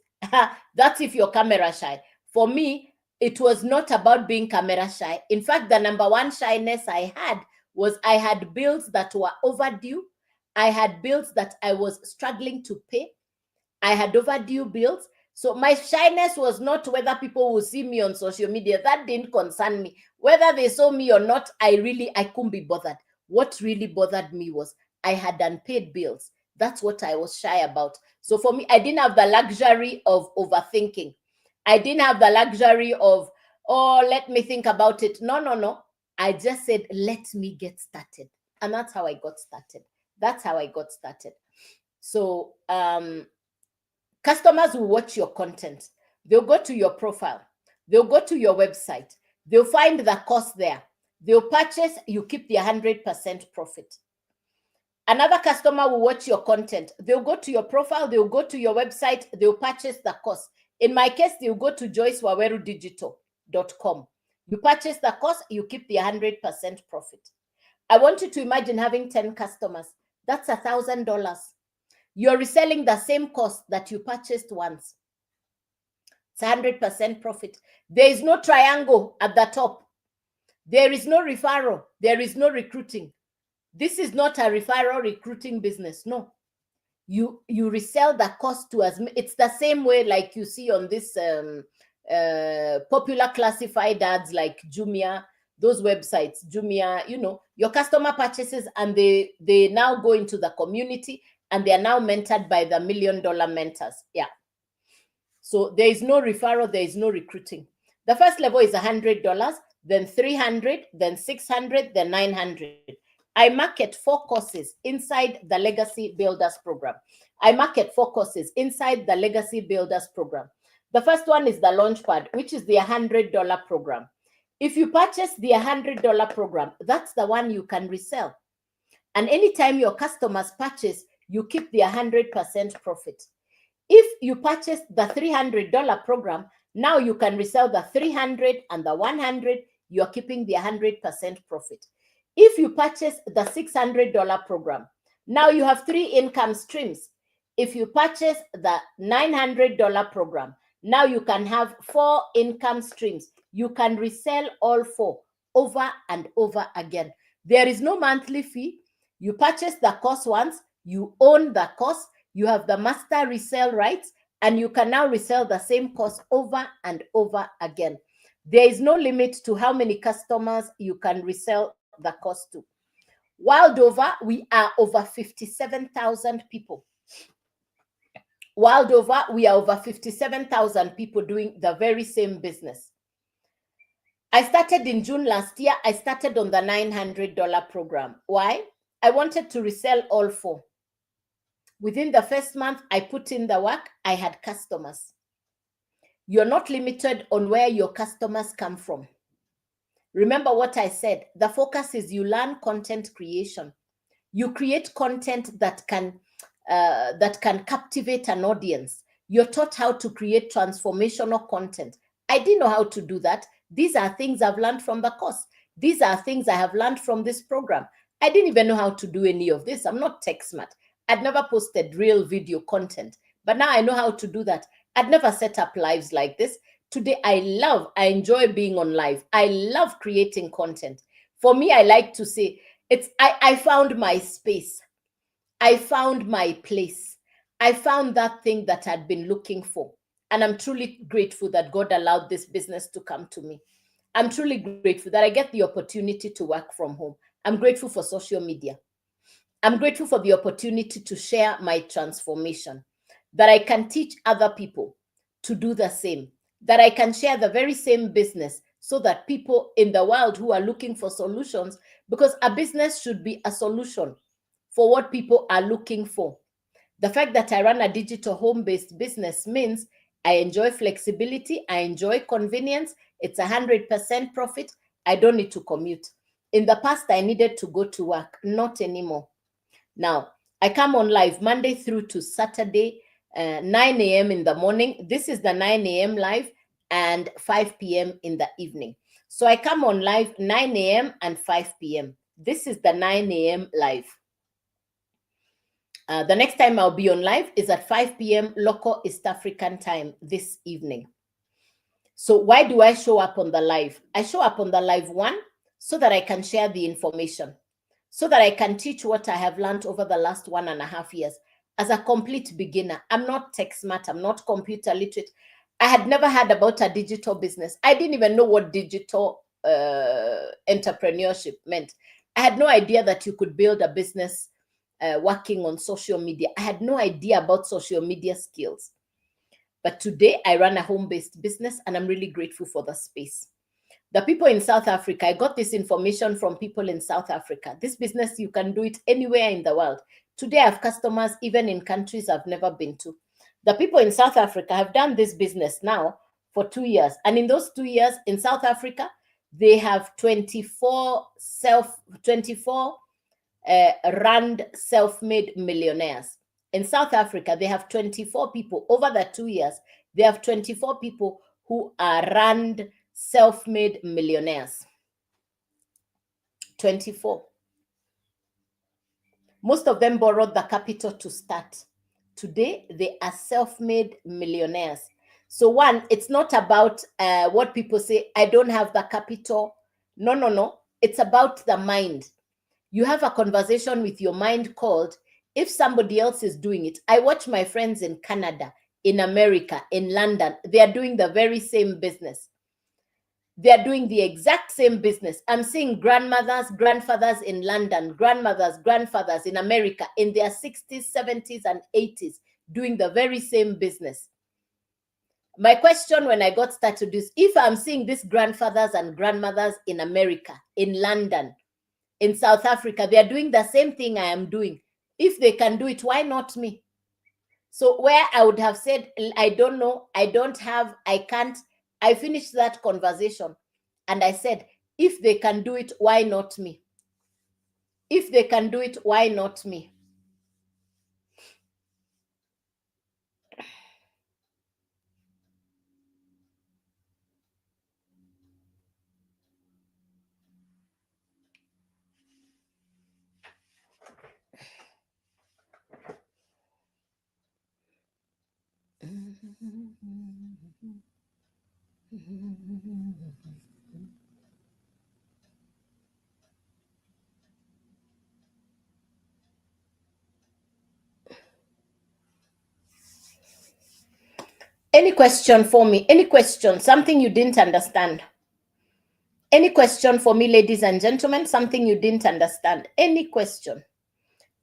That's if you're camera shy. For me, it was not about being camera shy. In fact, the number one shyness I had was I had bills that were overdue. I had bills that I was struggling to pay. I had overdue bills. So my shyness was not whether people will see me on social media. That didn't concern me. Whether they saw me or not, I couldn't be bothered. What really bothered me was I had unpaid bills. That's what I was shy about. So for me, I didn't have the luxury of overthinking. I didn't have the luxury of, oh, let me think about it. No. I just said, let me get started. And that's how I got started. So customers will watch your content. They'll go to your profile. They'll go to your website. They'll find the course there. They'll purchase. You keep the 100% profit. Another customer will watch your content. They'll go to your profile. They'll go to your website. They'll purchase the course. In my case, they'll go to joycewawerudigital.com. You purchase the course. You keep the 100% profit. I want you to imagine having 10 customers. That's $1,000. You're reselling the same course that you purchased once. It's 100% profit. There is no triangle at the top. There is no referral. There is no recruiting. This is not a referral recruiting business. No. You resell the course to as it's the same way like you see on this popular classified ads like Jumia, those websites, Jumia, your customer purchases and they now go into the community and they are now mentored by the $1 million mentors. Yeah. So there is no referral, there is no recruiting. The first level is $100, then $300, then $600, then $900. I market 4 courses inside the Legacy Builders program. The first one is the Launchpad, which is the $100 program. If you purchase the $100 program, that's the one you can resell. And anytime your customers purchase, you keep the 100% profit. If you purchase the $300 program, now you can resell the 300 and the 100, you're keeping the 100% profit. If you purchase the $600 program, now you have 3 income streams. If you purchase the $900 program, now you can have 4 income streams. You can resell all 4 over and over again. There is no monthly fee. You purchase the course once, you own the course, you have the master resale rights, and you can now resell the same course over and over again. There is no limit to how many customers you can resell the course to. World over, we are over 57,000 people. World over, we are over 57,000 people doing the very same business. I started in June last year. I started on the $900 program. Why? I wanted to resell all 4. Within the first month, I put in the work. I had customers. You're not limited on where your customers come from. Remember what I said. The focus is you learn content creation. You create content that can captivate an audience. You're taught how to create transformational content. I didn't know how to do that. These are things I've learned from the course. These are things I have learned from this program. I didn't even know how to do any of this. I'm not tech smart. I'd never posted real video content, but now I know how to do that. I'd never set up lives like this. Today, I enjoy being on live. I love creating content. For me, I like to say, I found my space. I found my place. I found that thing that I'd been looking for. And I'm truly grateful that God allowed this business to come to me. I'm truly grateful that I get the opportunity to work from home. I'm grateful for social media. I'm grateful for the opportunity to share my transformation, that I can teach other people to do the same, that I can share the very same business so that people in the world who are looking for solutions, because a business should be a solution for what people are looking for. The fact that I run a digital home-based business means I enjoy flexibility, I enjoy convenience, it's 100% profit, I don't need to commute. In the past, I needed to go to work, not anymore. Now, I come on live Monday through to Saturday, 9 a.m. in the morning. This is the 9 a.m. live, and 5 p.m. in the evening. So I come on live 9 a.m. and 5 p.m. This is the 9 a.m. live. The next time I'll be on live is at 5 p.m. local East African time this evening. So why do I show up on the live? I show up on the live, one, so that I can share the information, so that I can teach what I have learned over the last 1.5 years. As a complete beginner, I'm not tech smart, I'm not computer literate. I had never heard about a digital business. I didn't even know what digital entrepreneurship meant. I had no idea that you could build a business working on social media. I had no idea about social media skills. But today I run a home-based business, and I'm really grateful for the space. The people in South Africa, I got this information from people in South Africa. This business, you can do it anywhere in the world. Today I have customers even in countries I've never been to. The people in South Africa have done this business now for 2 years. And in those 2 years in South Africa, they have 24 rand self-made millionaires. In South Africa, they have 24 people. Over the 2 years, they have 24 people who are rand self-made millionaires. 24. Most of them borrowed the capital to start. Today, they are self-made millionaires. So one, it's not about what people say, I don't have the capital. No, no, no. It's about the mind. You have a conversation with your mind called, if somebody else is doing it. I watch my friends in Canada, in America, in London. They are doing the very same business. They are doing the exact same business. I'm seeing grandmothers, grandfathers in London, grandmothers, grandfathers in America in their 60s, 70s, and 80s doing the very same business. My question when I got started is, if I'm seeing these grandfathers and grandmothers in America, in London, in South Africa, they are doing the same thing I am doing. If they can do it, why not me? So where I would have said, I don't know, I don't have, I can't, I finished that conversation and I said, if they can do it, why not me? If they can do it, why not me? Any question for me? Any question? Something you didn't understand? Any question for me, ladies and gentlemen? Something you didn't understand? Any question?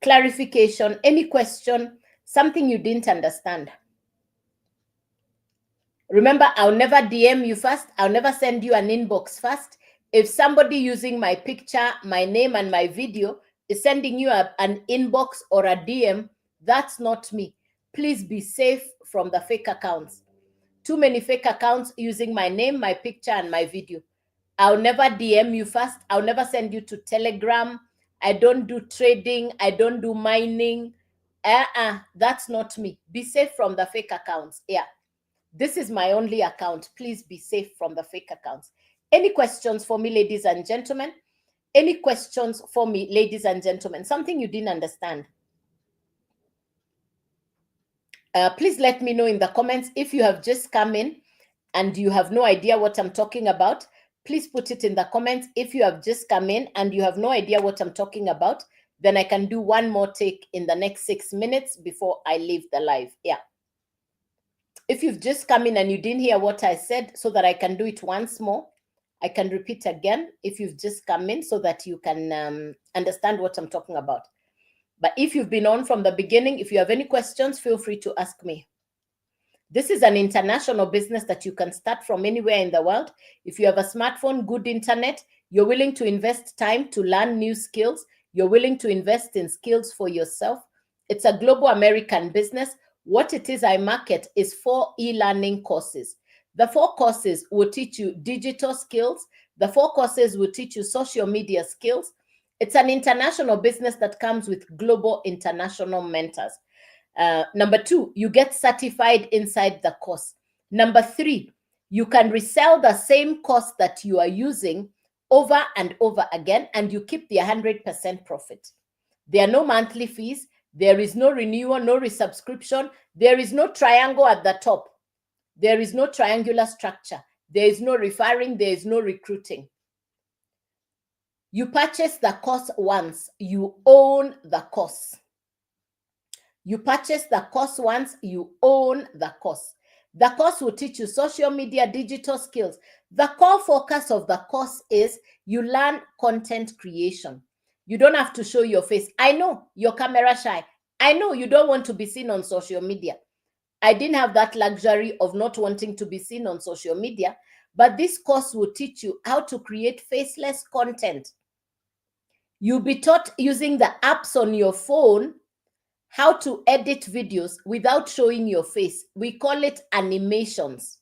Clarification? Any question? Something you didn't understand? Remember, I'll never DM you first. I'll never send you an inbox first. If somebody using my picture, my name, and my video is sending you an inbox or a DM, that's not me. Please be safe from the fake accounts. Too many fake accounts using my name, my picture, and my video. I'll never DM you first. I'll never send you to Telegram. I don't do trading. I don't do mining. That's not me. Be safe from the fake accounts. Yeah. This is my only account. Please be safe from the fake accounts. Any questions for me, ladies and gentlemen? Any questions for me, ladies and gentlemen? Something you didn't understand? Please let me know in the comments. If you have just come in and you have no idea what I'm talking about, please put it in the comments. If you have just come in and you have no idea what I'm talking about, then I can do one more take in the next 6 minutes before I leave the live. Yeah. If you've just come in and you didn't hear what I said, so that I can do it once more, I can repeat again if you've just come in, so that you can understand what I'm talking about. But if you've been on from the beginning, if you have any questions, feel free to ask me. This is an international business that you can start from anywhere in the world. If you have a smartphone, good internet, you're willing to invest time to learn new skills, you're willing to invest in skills for yourself. It's a global American business. What it is I market is 4 e-learning courses. The 4 courses will teach you digital skills. The 4 courses will teach you social media skills. It's an international business that comes with global international mentors. Number 2, you get certified inside the course. Number 3, you can resell the same course that you are using over and over again, and you keep the 100% profit. There are no monthly fees. There is no renewal, no resubscription. There is no triangle at the top. There is no triangular structure. There is no referring. There is no recruiting. You purchase the course once. You own the course. You purchase the course once, you own the course. The course will teach you social media, digital skills. The core focus of the course is you learn content creation. You don't have to show your face. I know you're camera shy. I know you don't want to be seen on social media. I didn't have that luxury of not wanting to be seen on social media, but this course will teach you how to create faceless content. You'll be taught using the apps on your phone how to edit videos without showing your face. We call it animations.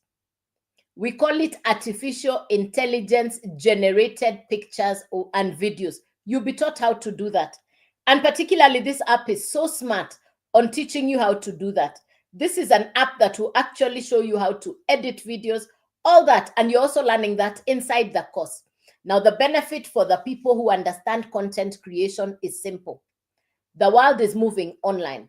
We call it artificial intelligence generated pictures and videos. You'll be taught how to do that. And particularly this app is so smart on teaching you how to do that. This is an app that will actually show you how to edit videos, all that. And you're also learning that inside the course. Now, the benefit for the people who understand content creation is simple. The world is moving online.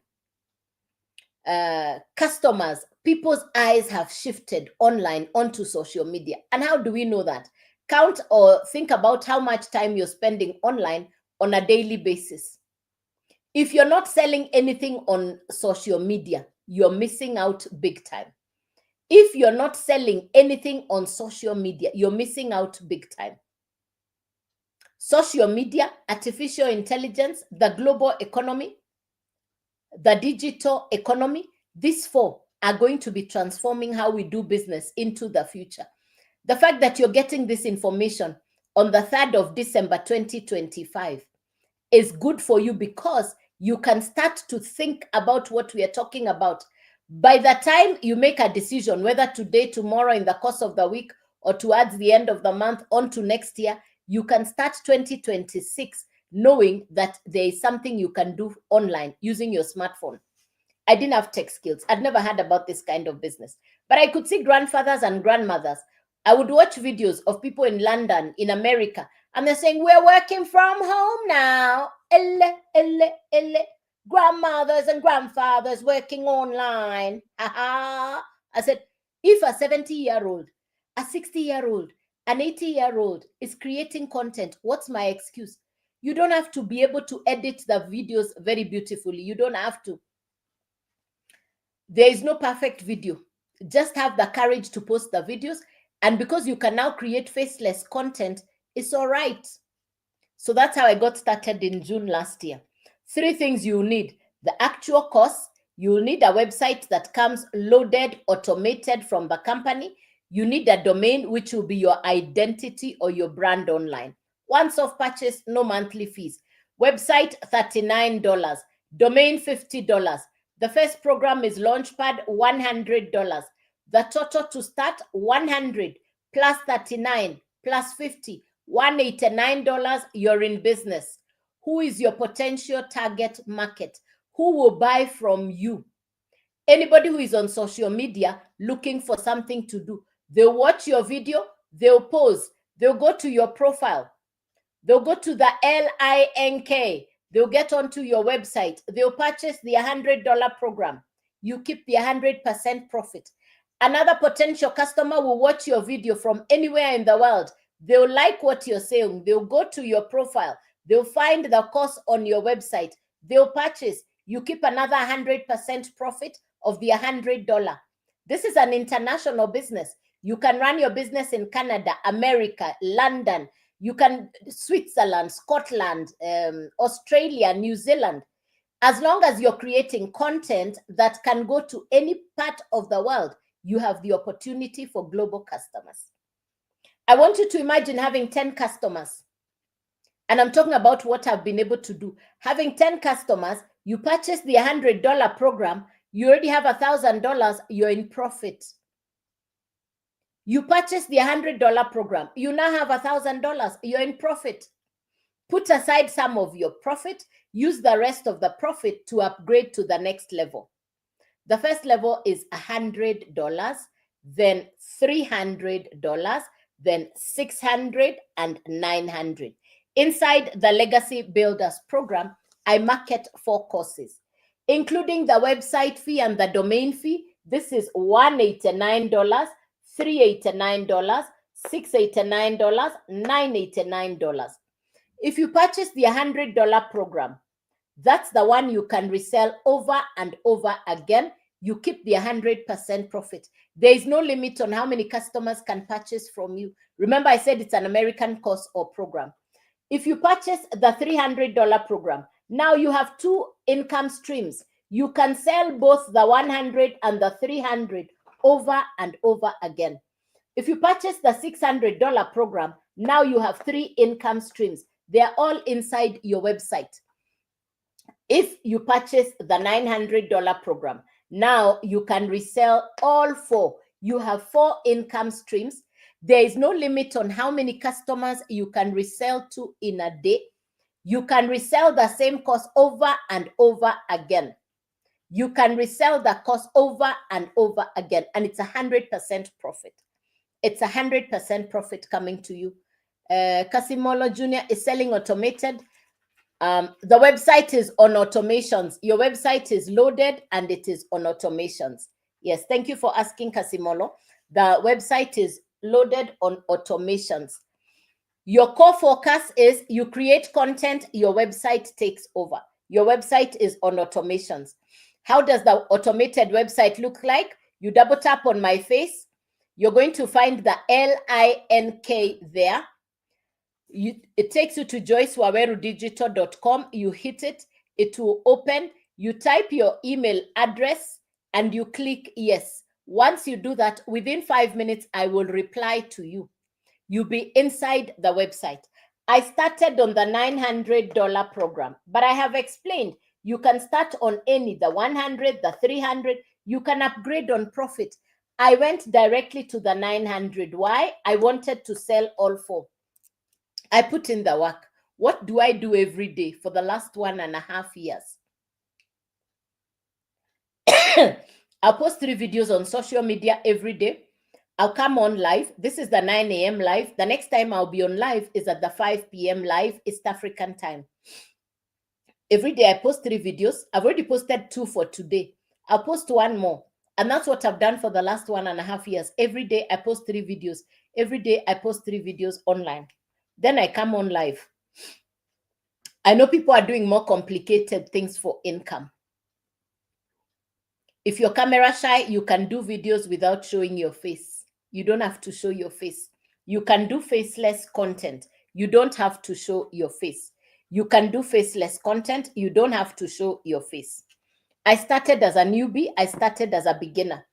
Customers, people's eyes have shifted online onto social media. And how do we know that? Count or think about how much time you're spending online on a daily basis. If you're not selling anything on social media, you're missing out big time. If you're not selling anything on social media, you're missing out big time. Social media, artificial intelligence, the global economy, the digital economy, these 4 are going to be transforming how we do business into the future. The fact that you're getting this information on the 3rd of December 2025 is good for you, because you can start to think about what we are talking about. By the time you make a decision, whether today, tomorrow, in the course of the week, or towards the end of the month, on to next year, you can start 2026 knowing that there is something you can do online using your smartphone. I didn't have tech skills. I'd never heard about this kind of business. But I could see grandfathers and grandmothers. I would watch videos of people in London, in America, and they're saying, we're working from home now. Grandmothers and grandfathers working online. I said, if a 70-year-old, a 60-year-old, an 80-year-old is creating content, what's my excuse? You don't have to be able to edit the videos very beautifully. You don't have to. There is no perfect video. Just have the courage to post the videos. And because you can now create faceless content, it's all right. So that's how I got started in June last year. 3 things you need: the actual course. You'll need a website that comes loaded, automated from the company. You need a domain, which will be your identity or your brand online. Once off purchase, no monthly fees. Website, $39. Domain, $50. The first program is Launchpad, $100. The total to start, $100 plus $39 plus $50, $189. You're in business. Who is your potential target market? Who will buy from you? Anybody who is on social media looking for something to do. They'll watch your video, they'll pause, they'll go to your profile, they'll go to the link, they'll get onto your website, they'll purchase the $100 program. You keep the 100% profit. Another potential customer will watch your video from anywhere in the world. They'll like what you're saying. They'll go to your profile. They'll find the course on your website. They'll purchase. You keep another 100% profit of the $100. This is an international business. You can run your business in Canada, America, London, you can Switzerland, Scotland, Australia, New Zealand. As long as you're creating content that can go to any part of the world, you have the opportunity for global customers. I want you to imagine having 10 customers. And I'm talking about what I've been able to do. Having 10 customers, you purchase the $100 program, you already have $1,000, you're in profit. You purchase the $100 program, you now have $1,000, you're in profit. Put aside some of your profit, use the rest of the profit to upgrade to the next level. The first level is $100, then $300, then $600 and $900. Inside the Legacy Builders program, I market 4 courses, including the website fee and the domain fee. This is $189, $389, $689, $989. If you purchase the $100 program, that's the one you can resell over and over again. You keep the 100% profit. There is no limit on how many customers can purchase from you. Remember, I said it's an American course or program. If you purchase the $300 program, now you have 2 income streams. You can sell both the 100 and the 300 over and over again. If you purchase the $600 program, now you have 3 income streams. They're all inside your website. If you purchase the $900 program, now you can resell all 4. You have 4 income streams. There is no limit on how many customers you can resell to in a day. You can resell the same course over and over again. You can resell the course over and over again, and it's 100% profit. It's 100% profit coming to you. Casimolo Jr. is selling automated. The website is on automations. Your website is loaded and it is on automations. Yes, thank you for asking, Casimolo. The website is loaded on automations. Your core focus is you create content, your website takes over. Your website is on automations. How does the automated website look like? You double tap on my face. You're going to find the LINK there. It takes you to joycewawerudigital.com. You hit it, it will open. You type your email address and you click yes. Once you do that, within 5 minutes, I will reply to you. You'll be inside the website. I started on the $900 program, but I have explained you can start on any, the 100, the 300, you can upgrade on profit. I went directly to the 900. Why? I wanted to sell all 4. I put in the work. What do I do every day for the last 1.5 years? I'll post 3 videos on social media every day. I'll come on live. This is the 9 a.m. live. The next time I'll be on live is at the 5 p.m. live, East African time. Every day I post 3 videos. I've already posted 2 for today. I'll post 1 more. And that's what I've done for the last 1.5 years. Every day I post 3 videos. Every day I post 3 videos online. Then I come on live. I know people are doing more complicated things for income. If you're camera shy, you can do videos without showing your face. You don't have to show your face. You can do faceless content. You don't have to show your face. You can do faceless content. You don't have to show your face. I started as a newbie. I started as a beginner.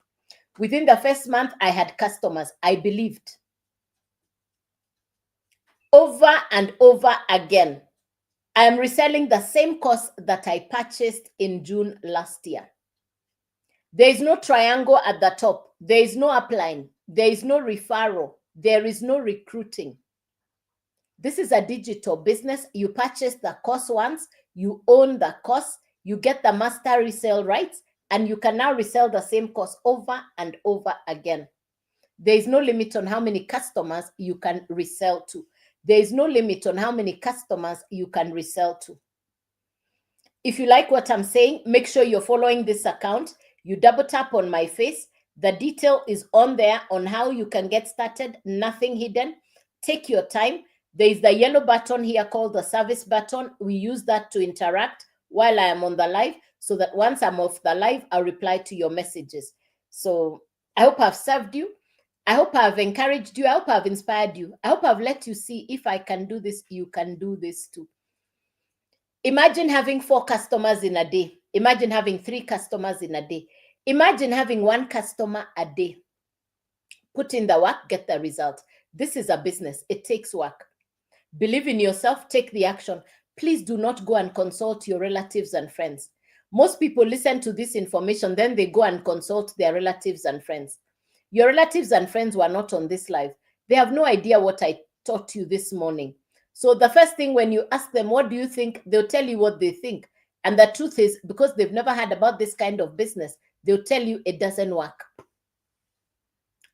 Within the first month, I had customers. I believed. Over and over again, I am reselling the same course that I purchased in June last year. There is no triangle at the top. There is no upline. There is no referral. There is no recruiting. This is a digital business. You purchase the course once, you own the course, you get the master resale rights, and you can now resell the same course over and over again. There is no limit on how many customers you can resell to. There is no limit on how many customers you can resell to. If you like what I'm saying, make sure you're following this account. You double tap on my face. The detail is on there on how you can get started. Nothing hidden. Take your time. There is the yellow button here called the service button. We use that to interact while I am on the live, so that once I'm off the live, I'll reply to your messages. So I hope I've served you. I hope I've encouraged you. I hope I've inspired you. I hope I've let you see if I can do this, you can do this too. Imagine having 4 customers in a day. Imagine having 3 customers in a day. Imagine having 1 customer a day. Put in the work, get the result. This is a business. It takes work. Believe in yourself, take the action. Please do not go and consult your relatives and friends. Most people listen to this information, then they go and consult their relatives and friends. Your relatives and friends were not on this live. They have no idea what I taught you this morning. So the first thing when you ask them, what do you think? They'll tell you what they think. And the truth is, because they've never heard about this kind of business, they'll tell you it doesn't work.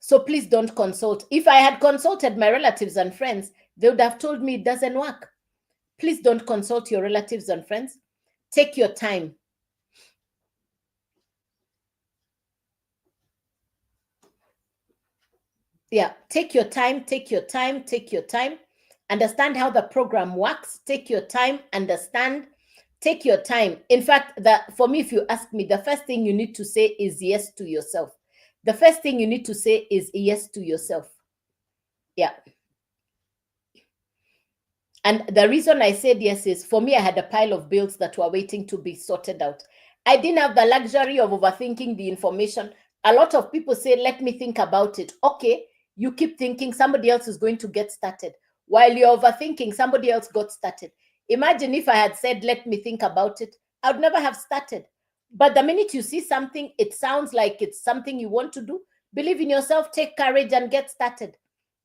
So please don't consult. If I had consulted my relatives and friends, they would have told me it doesn't work. Please don't consult your relatives and friends. Take your time. Yeah, take your time, take your time, take your time. Understand how the program works. Take your time, understand. Take your time. In fact, for me, if you ask me, the first thing you need to say is yes to yourself. The first thing you need to say is yes to yourself. Yeah. And the reason I said yes is, for me, I had a pile of bills that were waiting to be sorted out. I didn't have the luxury of overthinking the information. A lot of people say, let me think about it. Okay, you keep thinking somebody else is going to get started. While you're overthinking, somebody else got started. Imagine if I had said, let me think about it, I would never have started. But the minute you see something, it sounds like it's something you want to do. Believe in yourself, take courage and get started.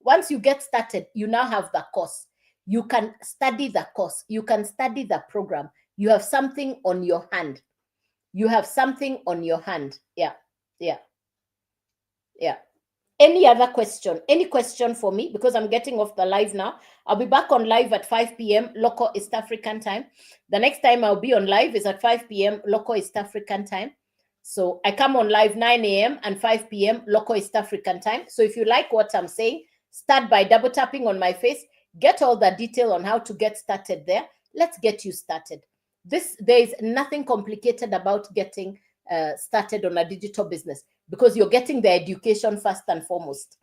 Once you get started, you now have the course. You can study the course. You can study the program. You have something on your hand. You have something on your hand. Yeah. Any other question? Any question for me? Because I'm getting off the live now. I'll be back on live at 5 p.m. local East African time. The next time I'll be on live is at 5 p.m. local East African time. So I come on live 9 a.m. and 5 p.m. local East African time. So if you like what I'm saying, start by double tapping on my face. Get all the detail on how to get started there. Let's get you started. There is nothing complicated about getting started on a digital business, because you're getting the education first and foremost.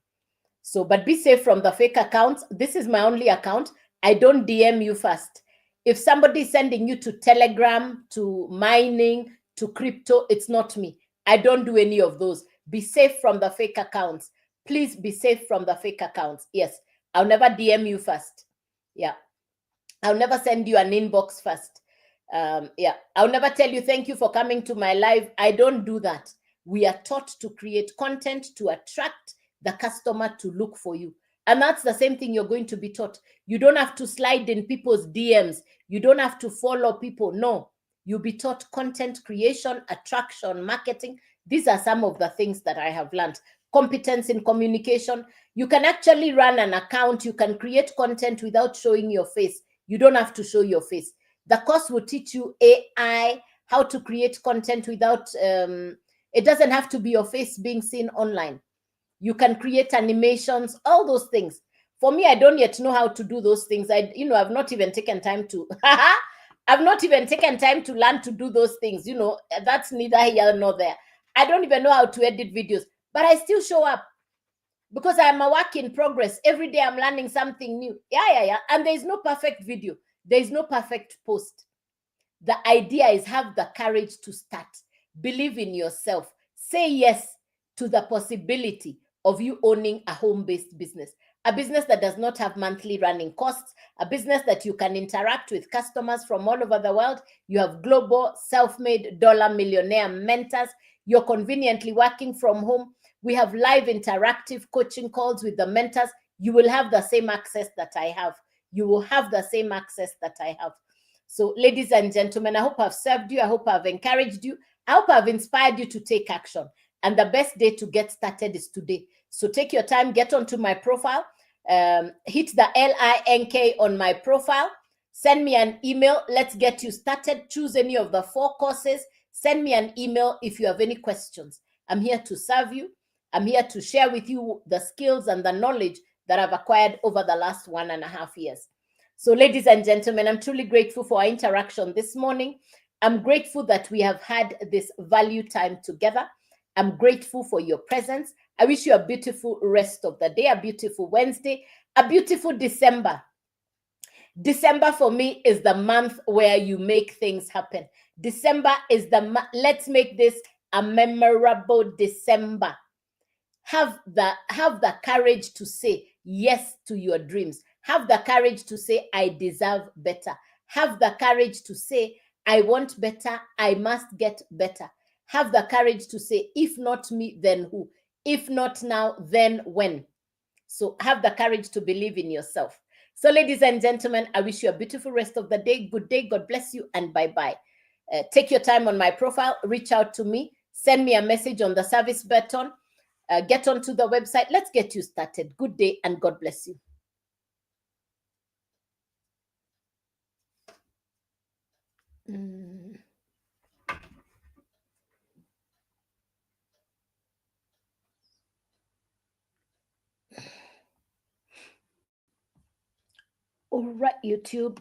So, but be safe from the fake accounts. This is my only account. I don't DM you first. If somebody is sending you to Telegram, to mining, to crypto, it's not me. I don't do any of those. Be safe from the fake accounts. Please be safe from the fake accounts. Yes, I'll never DM you first. Yeah, I'll never send you an inbox first. Yeah, I'll never tell you thank you for coming to my live. I don't do that. We are taught to create content to attract the customer to look for you. And that's the same thing you're going to be taught. You don't have to slide in people's DMs. You don't have to follow people. No, you'll be taught content creation, attraction, marketing. These are some of the things that I have learned. Competence in communication. You can actually run an account. You can create content without showing your face. You don't have to show your face. The course will teach you AI, how to create content without, it doesn't have to be your face being seen online. You can create animations, all those things. For me, I don't yet know how to do those things. I've not even taken time to, I've not even taken time to learn to do those things. That's neither here nor there. I don't even know how to edit videos, but I still show up because I'm a work in progress. Every day I'm learning something new. Yeah. And there's no perfect video. There is no perfect post. The idea is have the courage to start. Believe in yourself. Say yes to the possibility of you owning a home-based business, a business that does not have monthly running costs, a business that you can interact with customers from all over the world. You have global self-made dollar millionaire mentors. You're conveniently working from home. We have live interactive coaching calls with the mentors. You will have the same access that I have. You will have the same access that I have. So, ladies and gentlemen, I hope I've served you. I hope I've encouraged you. I hope I've inspired you to take action. And the best day to get started is today. So take your time, get onto my profile, hit the LINK on my profile, send me an email. Let's get you started. Choose any of the 4 courses. Send me an email if you have any questions. I'm here to serve you. I'm here to share with you the skills and the knowledge that I've acquired over the last 1.5 years. So, ladies and gentlemen, I'm truly grateful for our interaction this morning. I'm grateful that we have had this value time together. I'm grateful for your presence. I wish you a beautiful rest of the day, a beautiful Wednesday, a beautiful December. December for me is the month where you make things happen. December is let's make this a memorable December. Have the courage to say yes to your dreams. Have the courage to say, I deserve better. Have the courage to say, I want better. I must get better. Have the courage to say, if not me, then who? If not now, then when? So have the courage to believe in yourself. So, ladies and gentlemen, I wish you a beautiful rest of the day. Good day. God bless you, and bye-bye. Take your time on my profile. Reach out to me. Send me a message on the service button. Get onto the website. Let's get you started. Good day, and God bless you. All right, YouTube.